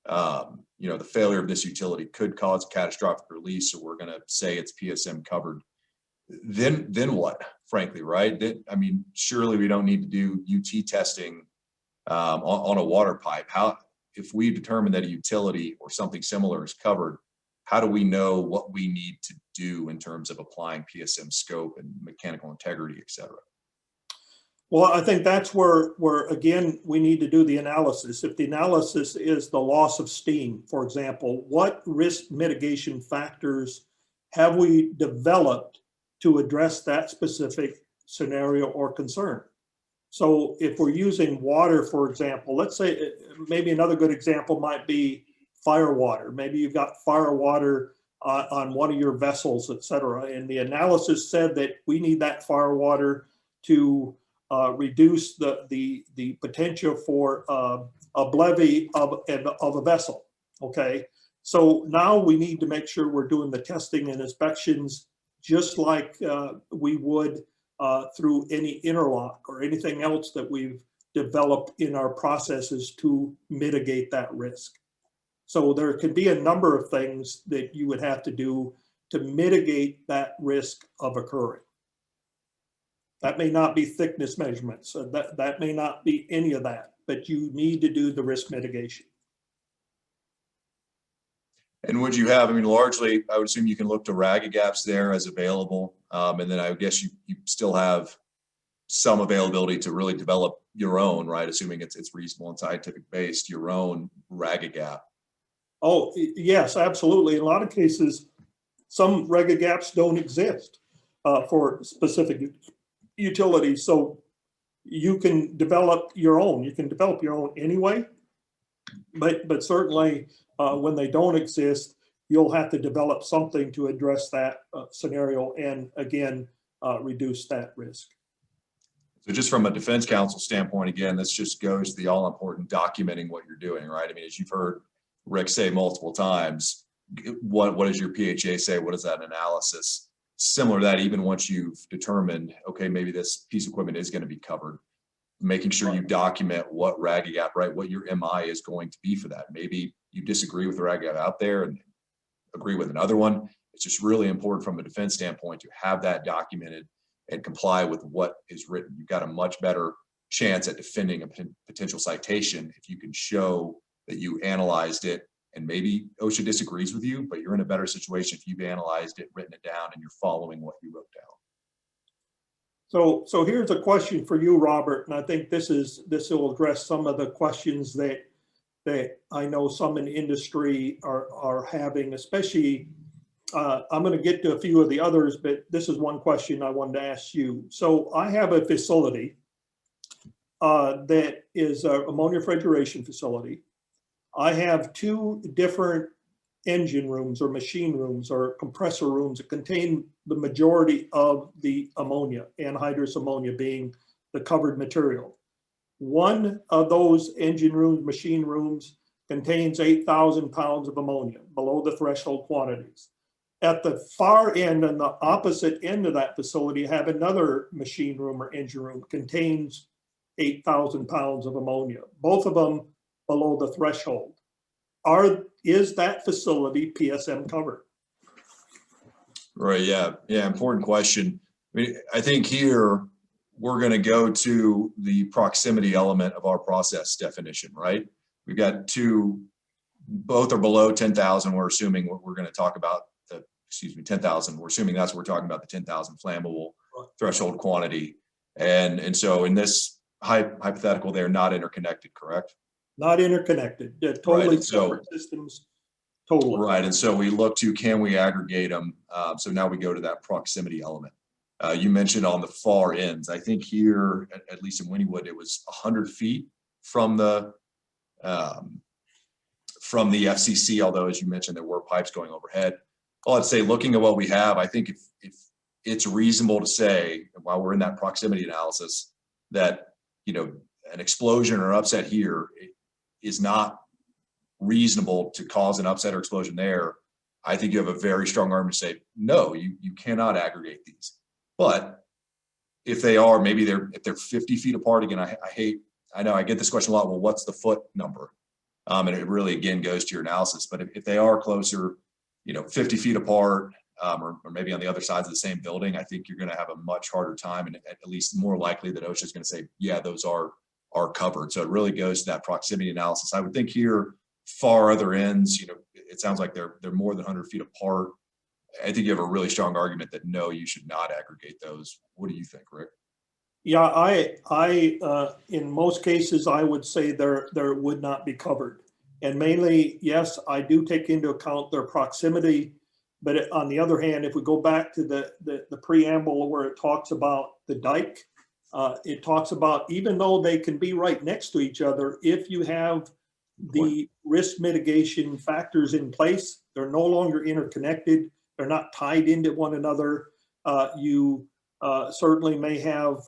the failure of this utility could cause catastrophic release, so we're going to say it's PSM covered. Then what, frankly, right? I mean, surely we don't need to do UT testing on a water pipe. How, if we determine that a utility or something similar is covered, how do we know what we need to do in terms of applying PSM scope and mechanical integrity, et cetera? Well, I think that's where again, we need to do the analysis. If the analysis is the loss of steam, for example, what risk mitigation factors have we developed to address that specific scenario or concern? So if we're using water, for example, let's say maybe another good example might be fire water. Maybe you've got fire water on one of your vessels, et cetera. And the analysis said that we need that fire water to reduce the potential for a levy of a vessel, okay? So now we need to make sure we're doing the testing and inspections just like we would through any interlock or anything else that we've developed in our processes to mitigate that risk. So there could be a number of things that you would have to do to mitigate that risk of occurring. That may not be thickness measurements, that may not be any of that, but you need to do the risk mitigation. And would you have, I mean, largely, I would assume you can look to ragged gaps there as available. And then I would guess you still have some availability to really develop your own, right? Assuming it's reasonable and scientific based, your own ragged gap. Oh, yes, absolutely. In a lot of cases, some ragged gaps don't exist for specific utilities. So you can develop your own. You can develop your own anyway, but certainly when they don't exist, you'll have to develop something to address that scenario and again, reduce that risk. So just from a defense counsel standpoint, again, this just goes to the all important documenting what you're doing, right? I mean, as you've heard Rick say multiple times, what does your PHA say? What is that analysis? Similar to that, even once you've determined, okay, maybe this piece of equipment is going to be covered, making sure you document what ragged gap, right? What your MI is going to be for that. Maybe you disagree with the ragged gap out there and agree with another one. It's just really important from a defense standpoint to have that documented and comply with what is written. You've got a much better chance at defending a potential citation if you can show that you analyzed it, and maybe OSHA disagrees with you, but you're in a better situation if you've analyzed it, written it down, and you're following what you wrote down. So here's a question for you, Robert, and I think this will address some of the questions that I know some in the industry are having, especially, I'm going to get to a few of the others, but this is one question I wanted to ask you. So I have a facility that is an ammonia refrigeration facility. I have two different engine rooms or machine rooms or compressor rooms that contain the majority of the ammonia, anhydrous ammonia being the covered material. One of those engine rooms, machine rooms, contains 8,000 pounds of ammonia, below the threshold quantities. At the far end and the opposite end of that facility, have another machine room or engine room, contains 8,000 pounds of ammonia, both of them below the threshold. Is that facility PSM covered? Right, yeah, important question. I mean, I think here we're going to go to the proximity element of our process definition, right? We've got two, both are below 10,000. We're assuming what we're going to talk about, 10,000. We're assuming that's what we're talking about, the 10,000 flammable threshold quantity. And so in this hypothetical, they're not interconnected, correct? Not interconnected, totally separate systems, totally. Right, and so we look to, can we aggregate them? So now we go to that proximity element. You mentioned on the far ends. I think here, at least in Wynnewood, it was 100 feet from the FCC, although as you mentioned, there were pipes going overhead. Well, I'd say looking at what we have, I think if it's reasonable to say, while we're in that proximity analysis, that, an explosion or upset here is not reasonable to cause an upset or explosion there, I think you have a very strong argument to say, no, you cannot aggregate these. But if they are, maybe if they're 50 feet apart, again, I know I get this question a lot. Well, what's the foot number? And it really, again, goes to your analysis. But if they are closer, 50 feet apart, or maybe on the other sides of the same building, I think you're going to have a much harder time, and at least more likely that OSHA is going to say, yeah, those are covered. So it really goes to that proximity analysis. I would think here, far other ends, it sounds like they're more than 100 feet apart. I think you have a really strong argument that no, you should not aggregate those. What do you think, Rick? Yeah, I in most cases, I would say there would not be covered. And mainly, yes, I do take into account their proximity. But on the other hand, if we go back to the preamble where it talks about the dike, it talks about even though they can be right next to each other, if you have the risk mitigation factors in place, they're no longer interconnected. They're not tied into one another. You certainly may have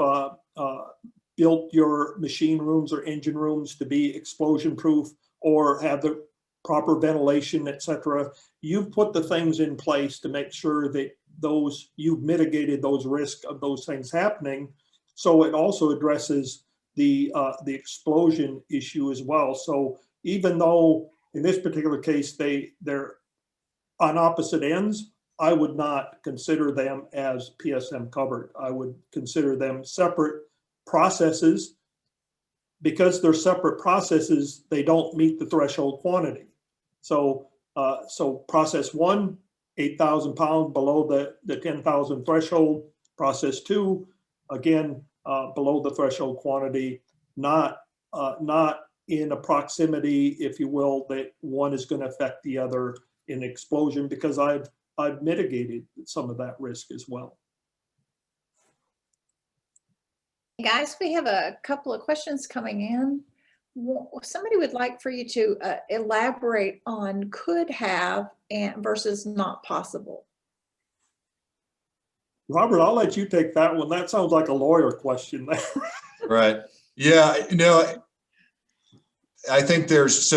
built your machine rooms or engine rooms to be explosion proof or have the proper ventilation, etc. You've put the things in place to make sure that you've mitigated those risks of those things happening. So it also addresses the explosion issue as well. So even though in this particular case they're on opposite ends, I would not consider them as PSM covered. I would consider them separate processes. Because they're separate processes, they don't meet the threshold quantity. So process 1, 8,000 pounds below the 10,000 threshold. Process 2, again, below the threshold quantity, not in a proximity, if you will, that one is going to affect the other in explosion, because I've mitigated some of that risk as well. Guys, we have a couple of questions coming in. Somebody would like for you to elaborate on could have and versus not possible. Robert, I'll let you take that one. That sounds like a lawyer question. Right. Yeah. I think there's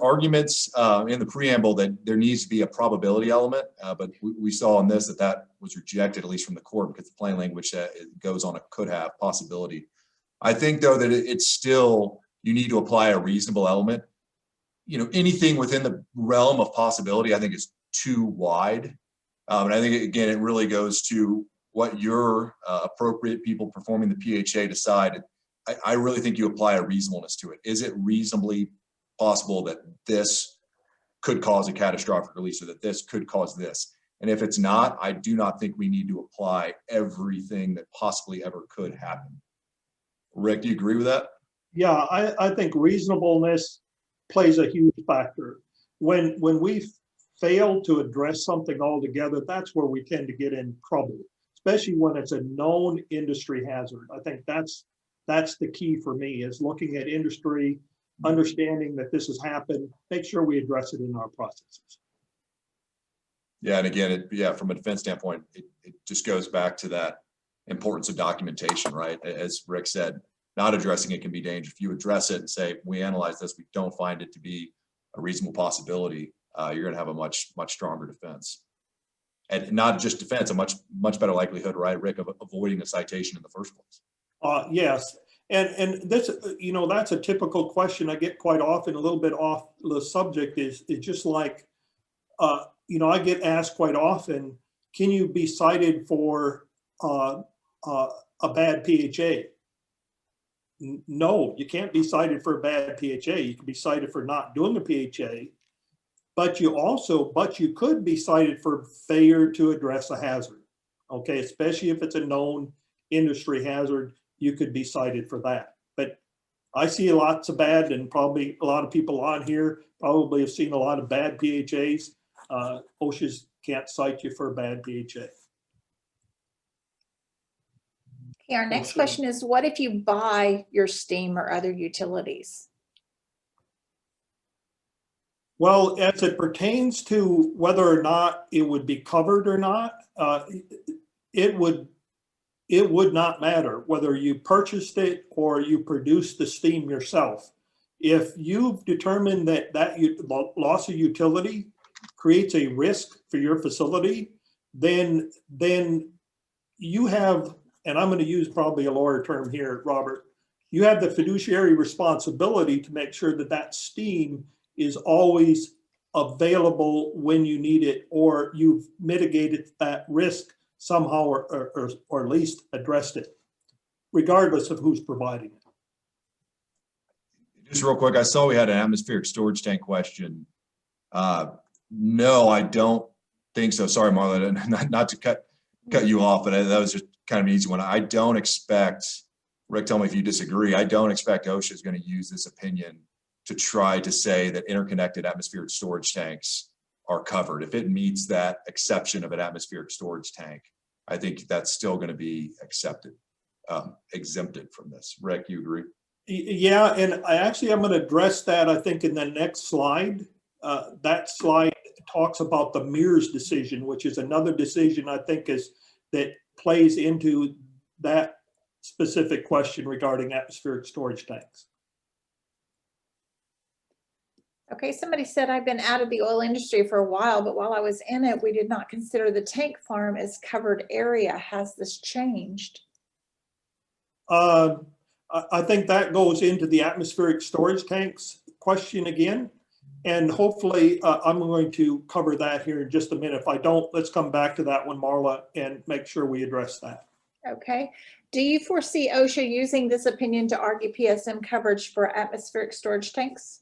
arguments in the preamble that there needs to be a probability element, but we saw in this that was rejected, at least from the court, because the plain language it goes on a could have possibility. I think though that it's still, you need to apply a reasonable element. Anything within the realm of possibility, I think is too wide. And I think, again, it really goes to what your appropriate people performing the PHA decide. I really think you apply a reasonableness to it. Is it reasonably possible that this could cause a catastrophic release, or that this could cause this? And if it's not, I do not think we need to apply everything that possibly ever could happen. Rick, do you agree with that? Yeah, I think reasonableness plays a huge factor. When we fail to address something altogether, that's where we tend to get in trouble, especially when it's a known industry hazard. I think that's the key for me, is looking at industry, understanding that this has happened, make sure we address it in our processes. Yeah, and again, from a defense standpoint, it just goes back to that importance of documentation, right? As Rick said, not addressing it can be dangerous. If you address it and say, we analyze this, we don't find it to be a reasonable possibility, you're going to have a much stronger defense. And not just defense, a much better likelihood, right, Rick, of avoiding a citation in the first place. Yes, and this, that's a typical question I get quite often. A little bit off the subject is just like, I get asked quite often, can you be cited for a bad PHA? No, you can't be cited for a bad PHA. You can be cited for not doing a PHA, but you could be cited for failure to address a hazard. Okay, especially if it's a known industry hazard, you could be cited for that. But I see lots of bad, and probably a lot of people on here probably have seen a lot of bad PHAs. OSHA can't cite you for a bad PHA. Okay, our next question is, what if you buy your steam or other utilities? Well, as it pertains to whether or not it would be covered or not, it would not matter whether you purchased it or you produced the steam yourself. If you've determined that loss of utility creates a risk for your facility, then you have and I'm going to use probably a lawyer term here, Robert, you have the fiduciary responsibility to make sure that that steam is always available when you need it, or you've mitigated that risk somehow, or at least addressed it, regardless of who's providing it. Just real quick, I saw we had an atmospheric storage tank question. No, I don't think so. Sorry, Marla, not to cut you off, but that was just kind of an easy one. I don't expect, Rick, tell me if you disagree, I don't expect OSHA is going to use this opinion to try to say that interconnected atmospheric storage tanks are covered. If it meets that exception of an atmospheric storage tank, I think that's still going to be accepted, exempted from this. Rick, you agree? Yeah, and I'm going to address that, I think, in the next slide. That slide talks about the Mears decision, which is another decision I think that plays into that specific question regarding atmospheric storage tanks. Okay, somebody said I've been out of the oil industry for a while, but while I was in it, we did not consider the tank farm as covered area. Has this changed? I think that goes into the atmospheric storage tanks question again. And hopefully I'm going to cover that here in just a minute. If I don't, let's come back to that one, Marla, and make sure we address that. Okay. Do you foresee OSHA using this opinion to argue PSM coverage for atmospheric storage tanks?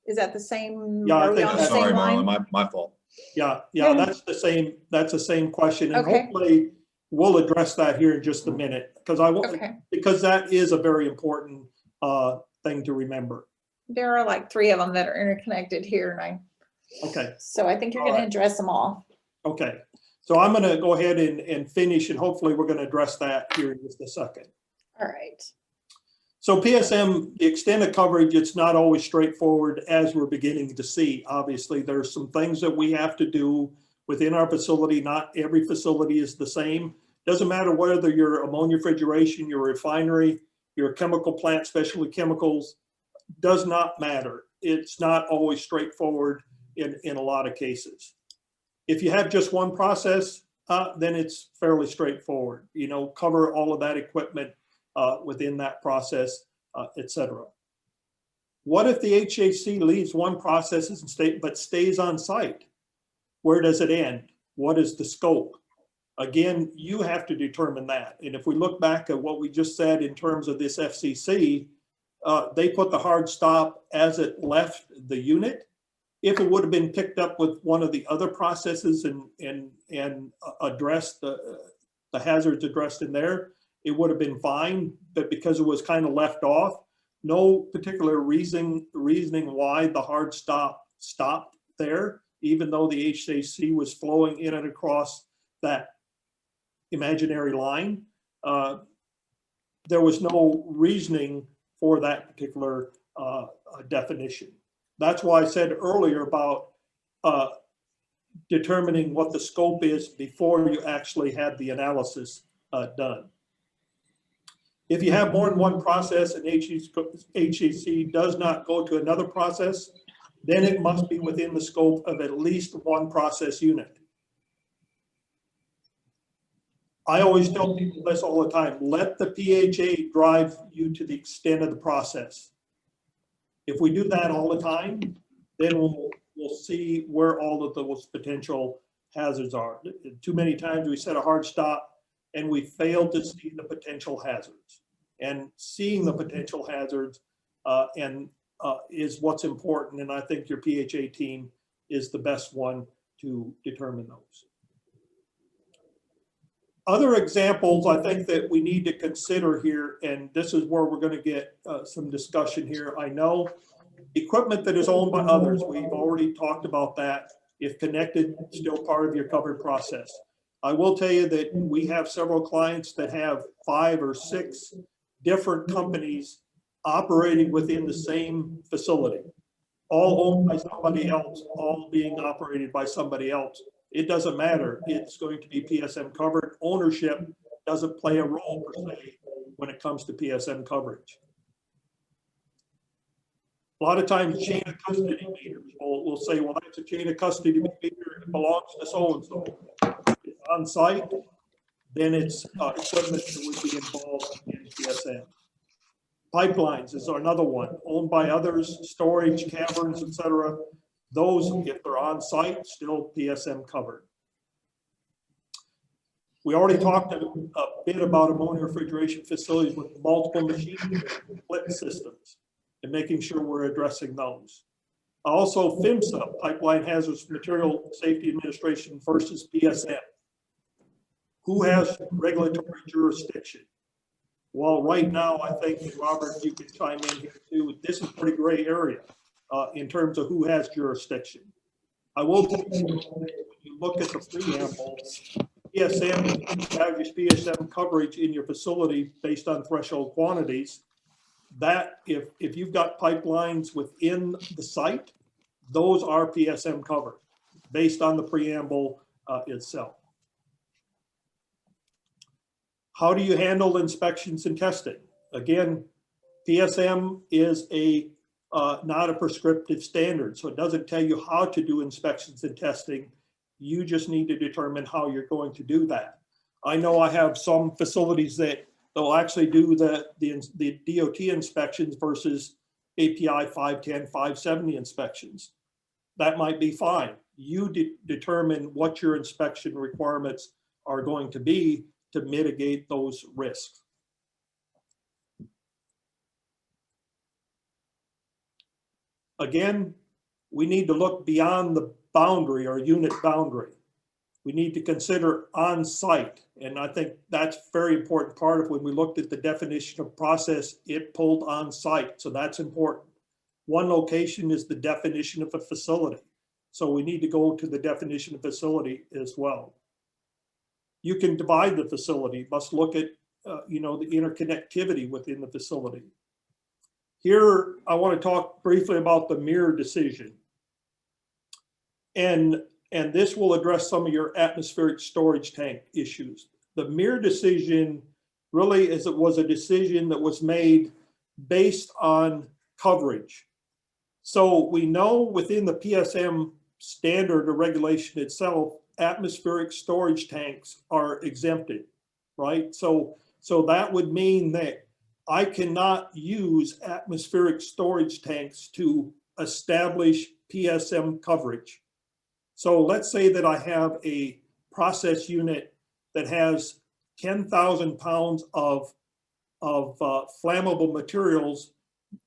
Is that the same? Yeah, I are we think on the that's- same Sorry, line? Marla, my fault. Yeah, Yeah. that's the same question. And Okay. hopefully we'll address that here in just a minute, because Okay. because that is a very important thing to remember. There are like 3 of them that are interconnected here, and Okay. so I think you're All going right. to address them all. Okay, so I'm going to go ahead and finish, and hopefully we're going to address that here in just a second. All right. So PSM, the extent of coverage, it's not always straightforward, as we're beginning to see. Obviously, there's some things that we have to do within our facility. Not every facility is the same. Doesn't matter whether you're ammonia refrigeration, your refinery, your chemical plant, specialty chemicals, does not matter. It's not always straightforward in a lot of cases. If you have just one process, then it's fairly straightforward. You know, cover all of that equipment within that process, et cetera. What if the HAC leaves one process but stays on site? Where does it end? What is the scope? Again, you have to determine that. And if we look back at what we just said in terms of this FCC, they put the hard stop as it left the unit. If it would have been picked up with one of the other processes and addressed the hazards addressed in there, it would have been fine. But because it was kind of left off, no particular reasoning why the hard stop stopped there, even though the HAC was flowing in and across that imaginary line. There was no reasoning for that particular definition. That's why I said earlier about determining what the scope is before you actually had the analysis done. If you have more than one process and HAC does not go to another process, then it must be within the scope of at least one process unit. I always tell people this all the time: let the PHA drive you to the extent of the process. If we do that all the time, then we'll see where all of those potential hazards are. Too many times we set a hard stop and we fail to see the potential hazards. And seeing the potential hazards is what's important. And I think your PHA team is the best one to determine those. Other examples I think that we need to consider here, and this is where we're going to get some discussion here. I know equipment that is owned by others, we've already talked about that. If connected, still part of your covered process. I will tell you that we have several clients that have 5 or 6 different companies operating within the same facility, all owned by somebody else, all being operated by somebody else. It doesn't matter. It's going to be PSM covered. Ownership doesn't play a role per se when it comes to PSM coverage. A lot of times chain of custody meters will say, well, that's a chain of custody meter. It belongs to so-and-so. It's on site. then it's equipment that would be involved in PSM. Pipelines is another one, owned by others, storage, caverns, etc. Those, if they're on site, still PSM covered. We already talked a bit about ammonia refrigeration facilities with multiple machine split systems and making sure we're addressing those. Also, PHMSA, Pipeline Hazardous Material Safety Administration versus PSM. Who has regulatory jurisdiction? Well, right now, I think, Robert, you can chime in here too. This is a pretty gray area in terms of who has jurisdiction. I will tell you, when you look at the preamble, PSM establishes PSM coverage in your facility based on threshold quantities. That if you've got pipelines within the site, those are PSM covered based on the preamble itself. How do you handle inspections and testing? Again, PSM is not a prescriptive standard, so it doesn't tell you how to do inspections and testing. You just need to determine how you're going to do that. I know I have some facilities that they'll actually do the DOT inspections versus API 510, 570 inspections. That might be fine. You determine what your inspection requirements are going to be to mitigate those risks. Again, we need to look beyond the boundary or unit boundary. We need to consider on-site, and I think that's a very important part of when we looked at the definition of process, it pulled on-site, so that's important. One location is the definition of a facility, so we need to go to the definition of facility as well. You can divide the facility, must look at the interconnectivity within the facility. Here, I want to talk briefly about the mirror decision. And this will address some of your atmospheric storage tank issues. The mirror decision really was a decision that was made based on coverage. So we know within the PSM standard or regulation itself, atmospheric storage tanks are exempted, right? So that would mean that I cannot use atmospheric storage tanks to establish PSM coverage. So let's say that I have a process unit that has 10,000 pounds of flammable materials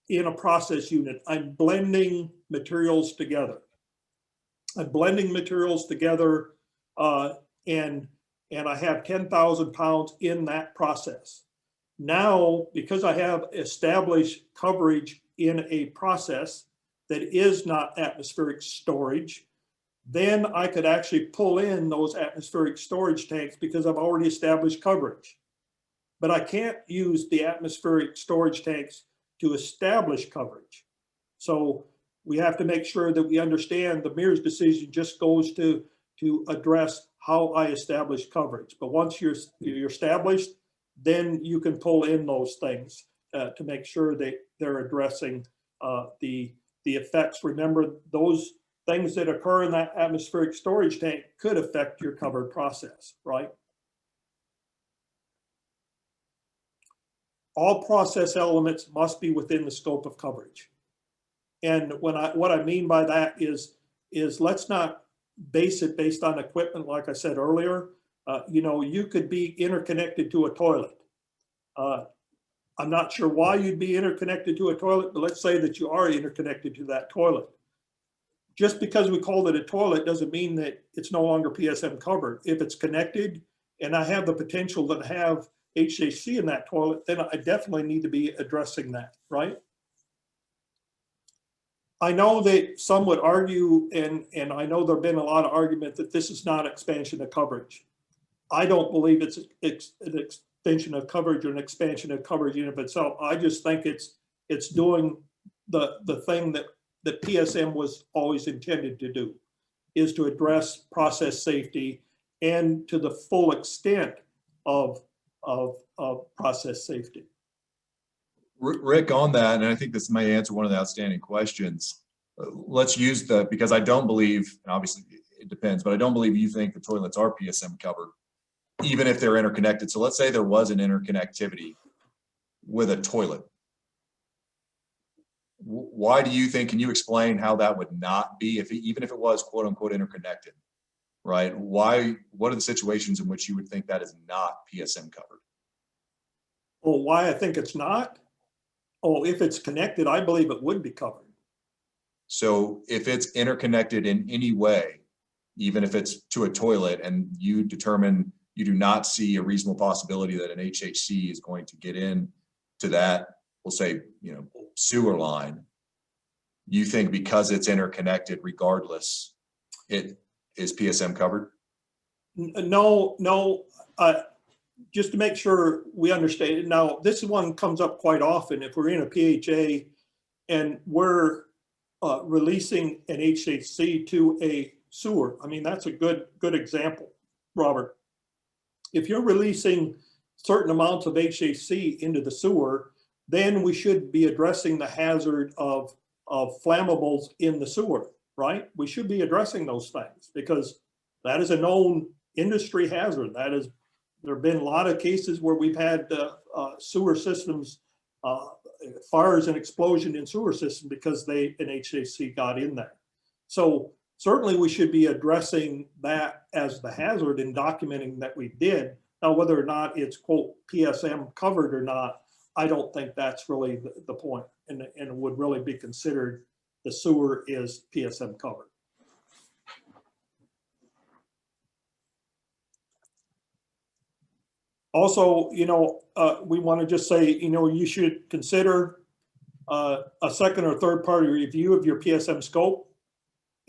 in a process unit. I'm blending materials together. I'm blending materials together and I have 10,000 pounds in that process. Now, because I have established coverage in a process that is not atmospheric storage, then I could actually pull in those atmospheric storage tanks because I've already established coverage. But I can't use the atmospheric storage tanks to establish coverage. So we have to make sure that we understand the mirrors decision just goes to address how I establish coverage. But once you're established, then you can pull in those things to make sure that they're addressing the effects. Remember, those things that occur in that atmospheric storage tank could affect your covered process, right? All process elements must be within the scope of coverage. And what I mean by that is let's not base it based on equipment, like I said earlier. You could be interconnected to a toilet. I'm not sure why you'd be interconnected to a toilet, but let's say that you are interconnected to that toilet. Just because we called it a toilet doesn't mean that it's no longer PSM covered. If it's connected and I have the potential to have HCC in that toilet, then I definitely need to be addressing that, right? I know that some would argue, and I know there've been a lot of argument that this is not expansion of coverage. I don't believe it's an extension of coverage or an expansion of coverage in and of itself. I just think it's doing the thing that PSM was always intended to do, is to address process safety and to the full extent of process safety. Rick, on that, and I think this may answer one of the outstanding questions. Let's use because I don't believe, and obviously it depends, but I don't believe you think the toilets are PSM covered. even if they're interconnected. So let's say there was an interconnectivity with a toilet. Why do you think, can you explain how that would not be, even if it was quote unquote interconnected, right? Why, what are the situations in which you would think that is not PSM covered? Well, why I think it's not? Oh, if it's connected, I believe it would be covered. So if it's interconnected in any way, even if it's to a toilet, and you determine you do not see a reasonable possibility that an HHC is going to get in to that, we'll say, you know, sewer line, you think because it's interconnected regardless, it is PSM covered? No, just to make sure we understand. Now, this one comes up quite often if we're in a PHA and we're releasing an HHC to a sewer. I mean, that's a good example, Robert. If you're releasing certain amounts of HHC into the sewer, then we should be addressing the hazard of flammables in the sewer, right? We should be addressing those things because that is a known industry hazard. That is, there have been a lot of cases where we've had sewer systems, fires and explosion in sewer systems because an HHC got in there. So certainly we should be addressing that as the hazard and documenting that we did. Now, whether or not it's quote PSM covered or not, I don't think that's really the point, and it would really be considered the sewer is PSM covered. Also, you know, we want to just say, you know, you should consider a second or third party review of your PSM scope.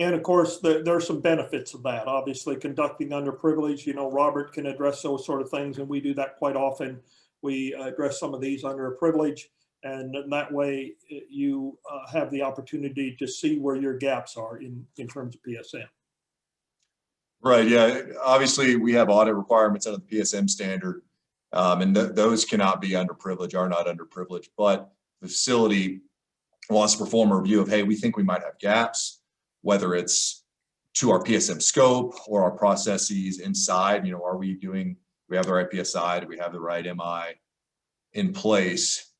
And of course, there are some benefits of that. Obviously, conducting underprivileged, you know, Robert can address those sort of things, and we do that quite often. We address some of these under a privilege, and that way you have the opportunity to see where your gaps are in terms of PSM. Right, yeah, obviously we have audit requirements under the PSM standard, and those cannot be underprivileged, are not underprivileged, but the facility wants to perform a review of, hey, we think we might have gaps, whether it's to our PSM scope or our processes inside, you know, are we doing, we have the right PSI, do we have the right MI in place?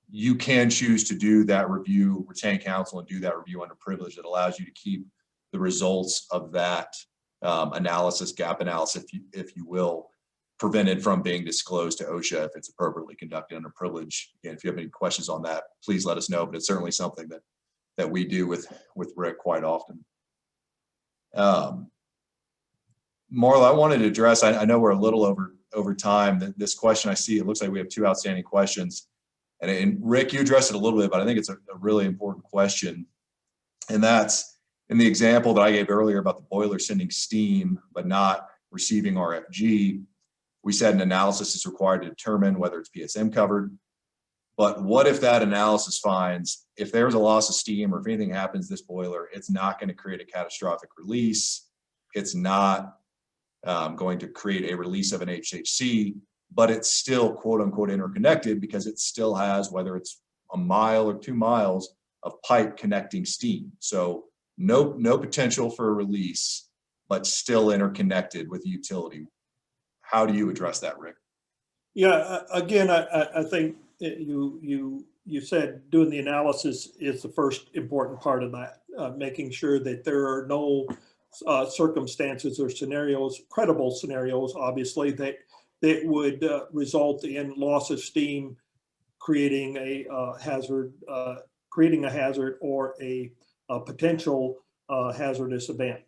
You can choose to do that review, retain counsel, and do that review under privilege that allows you to keep the results of that analysis, gap analysis, if you will, prevented from being disclosed to OSHA if it's appropriately conducted under privilege. Again, if you have any questions on that, please let us know, but it's certainly something that we do with Ric quite often. Marla, I wanted to address, I know we're a little over time, this question I see, it looks like we have two outstanding questions. And Ric, you addressed it a little bit, but I think it's a really important question. And that's in the example that I gave earlier about the boiler sending steam, but not receiving RFG. We said an analysis is required to determine whether it's PSM covered. But what if that analysis finds if there's a loss of steam or if anything happens to this boiler, it's not going to create a catastrophic release. It's not going to create a release of an HHC, but it's still quote unquote interconnected because it still has, whether it's a mile or 2 miles of pipe connecting steam. So no potential for a release, but still interconnected with the utility. How do you address that, Ric? Yeah, again, I think you said doing the analysis is the first important part of that, making sure that there are no circumstances or scenarios, credible scenarios, obviously, that would result in loss of steam, creating a hazard or a potential hazardous event.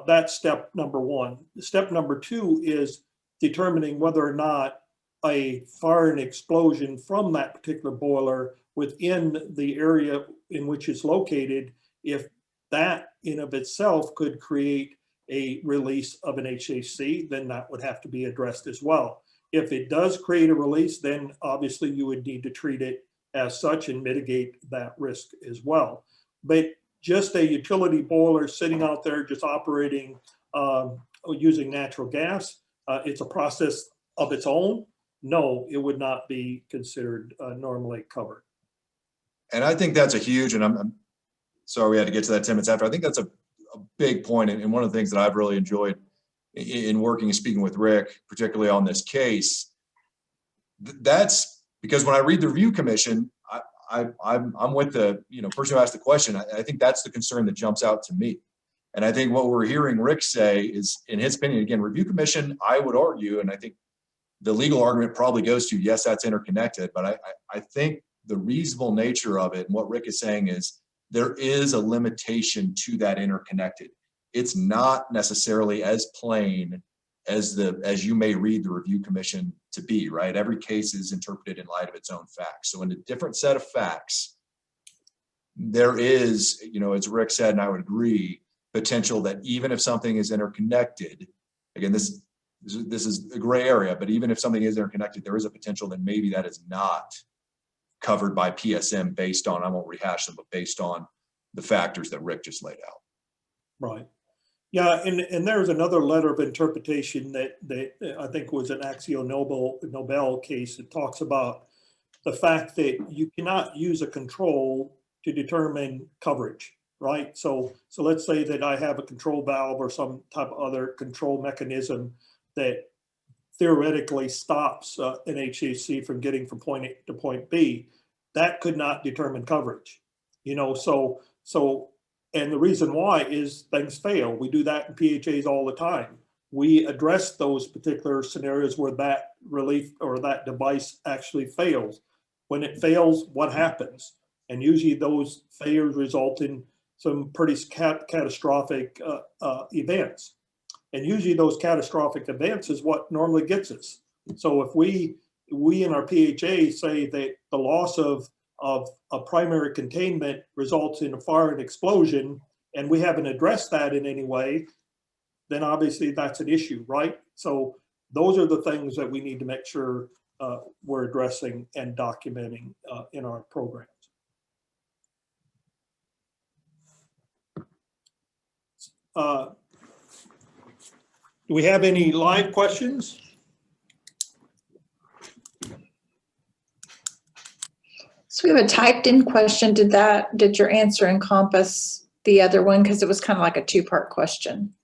That's step number one. Step number two is determining whether or not a fire and explosion from that particular boiler within the area in which it's located, if that in of itself could create a release of an HHC, then that would have to be addressed as well. If it does create a release, then obviously you would need to treat it as such and mitigate that risk as well. But just a utility boiler sitting out there just operating using natural gas, it's a process of its own. No, it would not be considered normally covered. And I think that's a huge, and I'm sorry we had to get to that 10 minutes after. I think that's a big point, and one of the things that I've really enjoyed in working and speaking with Ric, particularly on this case, that's because when I read the review commission, I'm with the person who asked the question. I think that's the concern that jumps out to me. And I think what we're hearing Ric say is, in his opinion, again, review commission, I would argue, and I think the legal argument probably goes to, yes, that's interconnected, but I think the reasonable nature of it and what Ric is saying is there is a limitation to that interconnected. It's not necessarily as plain as you may read the review commission to be, right? Every case is interpreted in light of its own facts. So in a different set of facts, there is, as Ric said, and I would agree, potential that even if something is interconnected, again, this is a gray area, but even if something is interconnected, there is a potential that maybe that is not covered by PSM based on, I won't rehash them, but based on the factors that Ric just laid out. Right. Yeah, and there's another letter of interpretation that I think was an Axio Nobel case that talks about the fact that you cannot use a control to determine coverage, right? So let's say that I have a control valve or some type of other control mechanism that theoretically stops an HVAC from getting from point A to point B. That could not determine coverage, and the reason why is things fail. We do that in PHAs all the time. We address those particular scenarios where that relief or that device actually fails. When it fails, what happens? And usually those failures result in some pretty catastrophic events. And usually those catastrophic events is what normally gets us. So if we in our PHA say that the loss of a primary containment results in a fire and explosion, and we haven't addressed that in any way, then obviously that's an issue, right? So those are the things that we need to make sure we're addressing and documenting in our programs. Do we have any live questions? So we have a typed in question. Did your answer encompass the other one? Because it was kind of like a two-part question.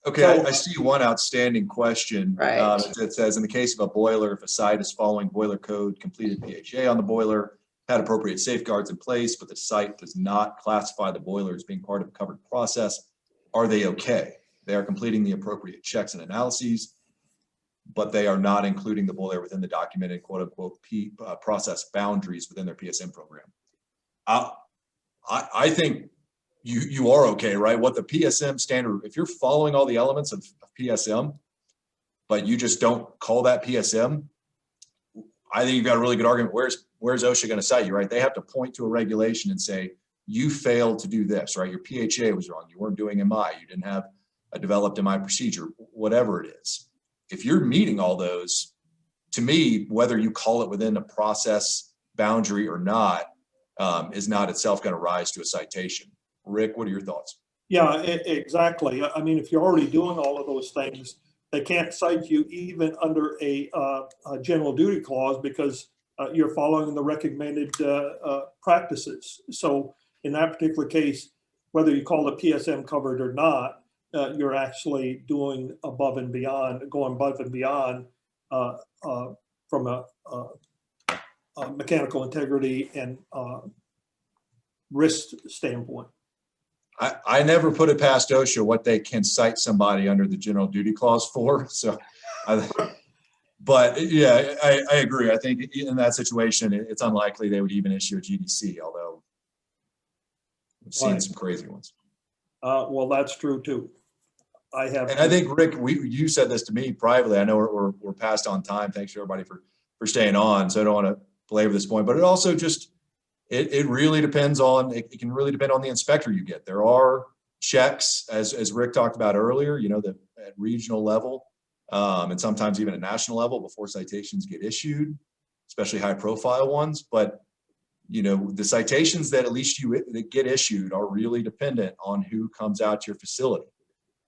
Okay, I see one outstanding question. Right. It says, in the case of a boiler, if a site is following boiler code, completed PHA on the boiler, had appropriate safeguards in place, but the site does not classify the boiler as being part of a covered process, are they okay? They are completing the appropriate checks and analyses, but they are not including the boiler within the documented quote unquote process boundaries within their PSM program. I think you are okay, right? What the PSM standard, if you're following all the elements of PSM, but you just don't call that PSM, I think you've got a really good argument. Where's OSHA going to cite you, right? They have to point to a regulation and say, you failed to do this, right? Your PHA was wrong. You weren't doing MI. You didn't have a developed MI procedure, whatever it is. If you're meeting all those, to me, whether you call it within a process boundary or not, is not itself going to rise to a citation. Ric, what are your thoughts? Yeah, exactly. I mean, if you're already doing all of those things, they can't cite you even under a general duty clause because you're following the recommended practices. So in that particular case, whether you call it PSM covered or not, you're actually doing above and beyond, going above and beyond from a mechanical integrity and risk standpoint. I never put it past OSHA what they can cite somebody under the general duty clause for. So, but yeah, I agree. I think in that situation, it's unlikely they would even issue a GDC, although we've seen some crazy ones. Well, that's true too. And I think, Ric, you said this to me privately. I know we're past on time. Thanks to everybody for staying on. So I don't want to belabor this point, but it also just, it really depends on, it can really depend on the inspector you get. There are checks, as Ric talked about earlier, at regional level, and sometimes even at national level before citations get issued, especially high profile ones. But, the citations that at least that get issued are really dependent on who comes out to your facility.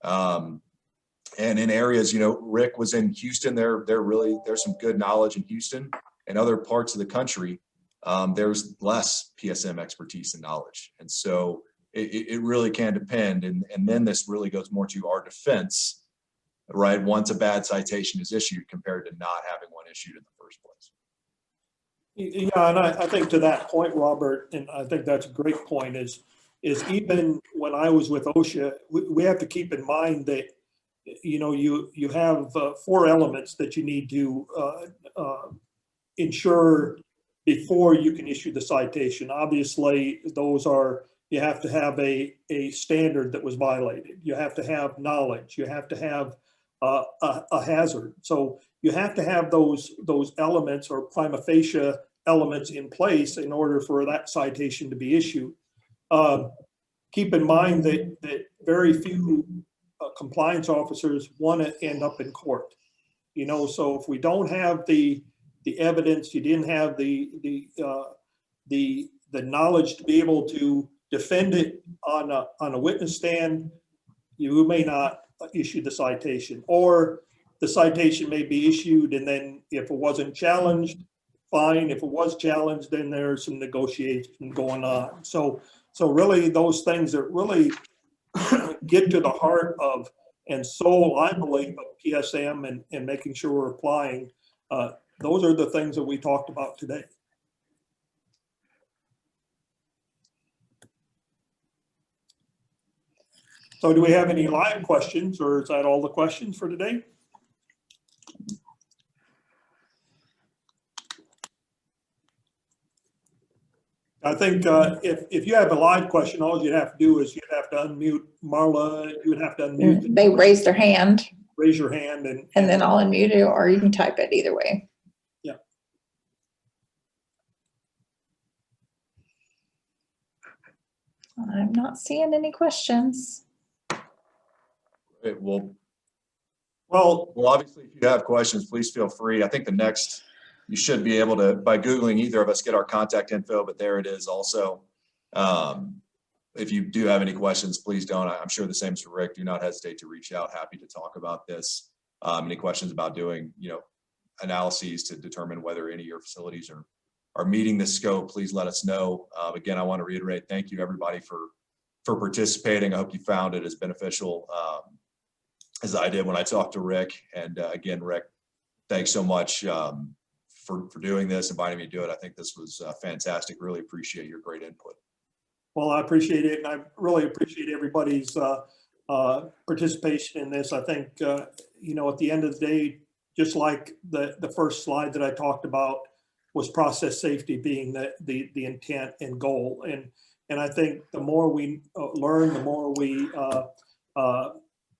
And in areas, Ric was in Houston, there's some good knowledge in Houston and other parts of the country. There's less PSM expertise and knowledge. And so it really can depend. And then this really goes more to our defense right? Once a bad citation is issued compared to not having one issued in the first place. Yeah, and I think to that point, Robert, and I think that's a great point, is even when I was with OSHA, we have to keep in mind that, you know, you have 4 elements that you need to ensure before you can issue the citation. Obviously, those are, you have to have a standard that was violated. You have to have knowledge. You have to have a hazard. So you have to have those elements or prima facie elements in place in order for that citation to be issued. Keep in mind that very few compliance officers want to end up in court. You know, so if we don't have the evidence, you didn't have the knowledge to be able to defend it on a witness stand, you may not issue the citation, or the citation may be issued, and then if it wasn't challenged, fine. If it was challenged, then there's some negotiation going on. So really those things that really get to the heart of and soul, I believe, of PSM and making sure we're applying, those are the things that we talked about today. So do we have any live questions, or is that all the questions for today? I think if you have a live question, all you'd have to do is you'd have to unmute Marla. You would have to unmute. They raise their hand. Raise your hand and then I'll unmute you, or you can type it either way. Yeah. I'm not seeing any questions. Great. Well, obviously, if you have questions, please feel free. I think the next, you should be able to, by Googling either of us, get our contact info, but there it is also. If you do have any questions, please don't. I'm sure the same is for Rick. Do not hesitate to reach out. Happy to talk about this. Any questions about doing, you know, analyses to determine whether any of your facilities are meeting the scope, please let us know. Again, I want to reiterate, thank you everybody for participating. I hope you found it as beneficial as I did when I talked to Rick. And again, Rick, thanks so much for doing this, inviting me to do it. I think this was fantastic. Really appreciate your great input. Well, I appreciate it, and I really appreciate everybody's participation in this. I think, you know, at the end of the day, just like the first slide that I talked about was process safety being the intent and goal. And I think the more we learn, the more we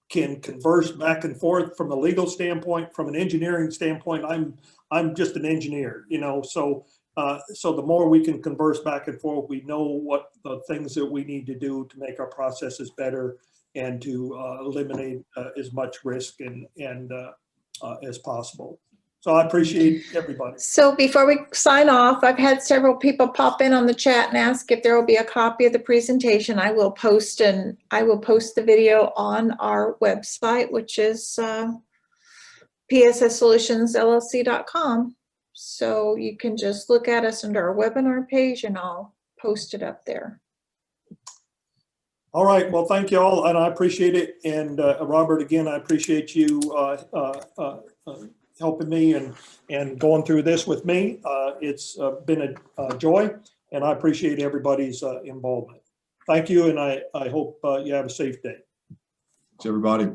can converse back and forth from a legal standpoint, from an engineering standpoint. I'm just an engineer, you know, so the more we can converse back and forth, we know what the things that we need to do to make our processes better and to eliminate as much risk and as possible. So I appreciate everybody. So before we sign off, I've had several people pop in on the chat and ask if there will be a copy of the presentation. I will post the video on our website, which is PSS Solutions LLC.com. So you can just look at us under our webinar page and I'll post it up there. All right. Well, thank you all, and I appreciate it. And Robert, again, I appreciate you helping me and going through this with me. It's been a joy, and I appreciate everybody's involvement. Thank you, and I hope you have a safe day. Thanks, everybody.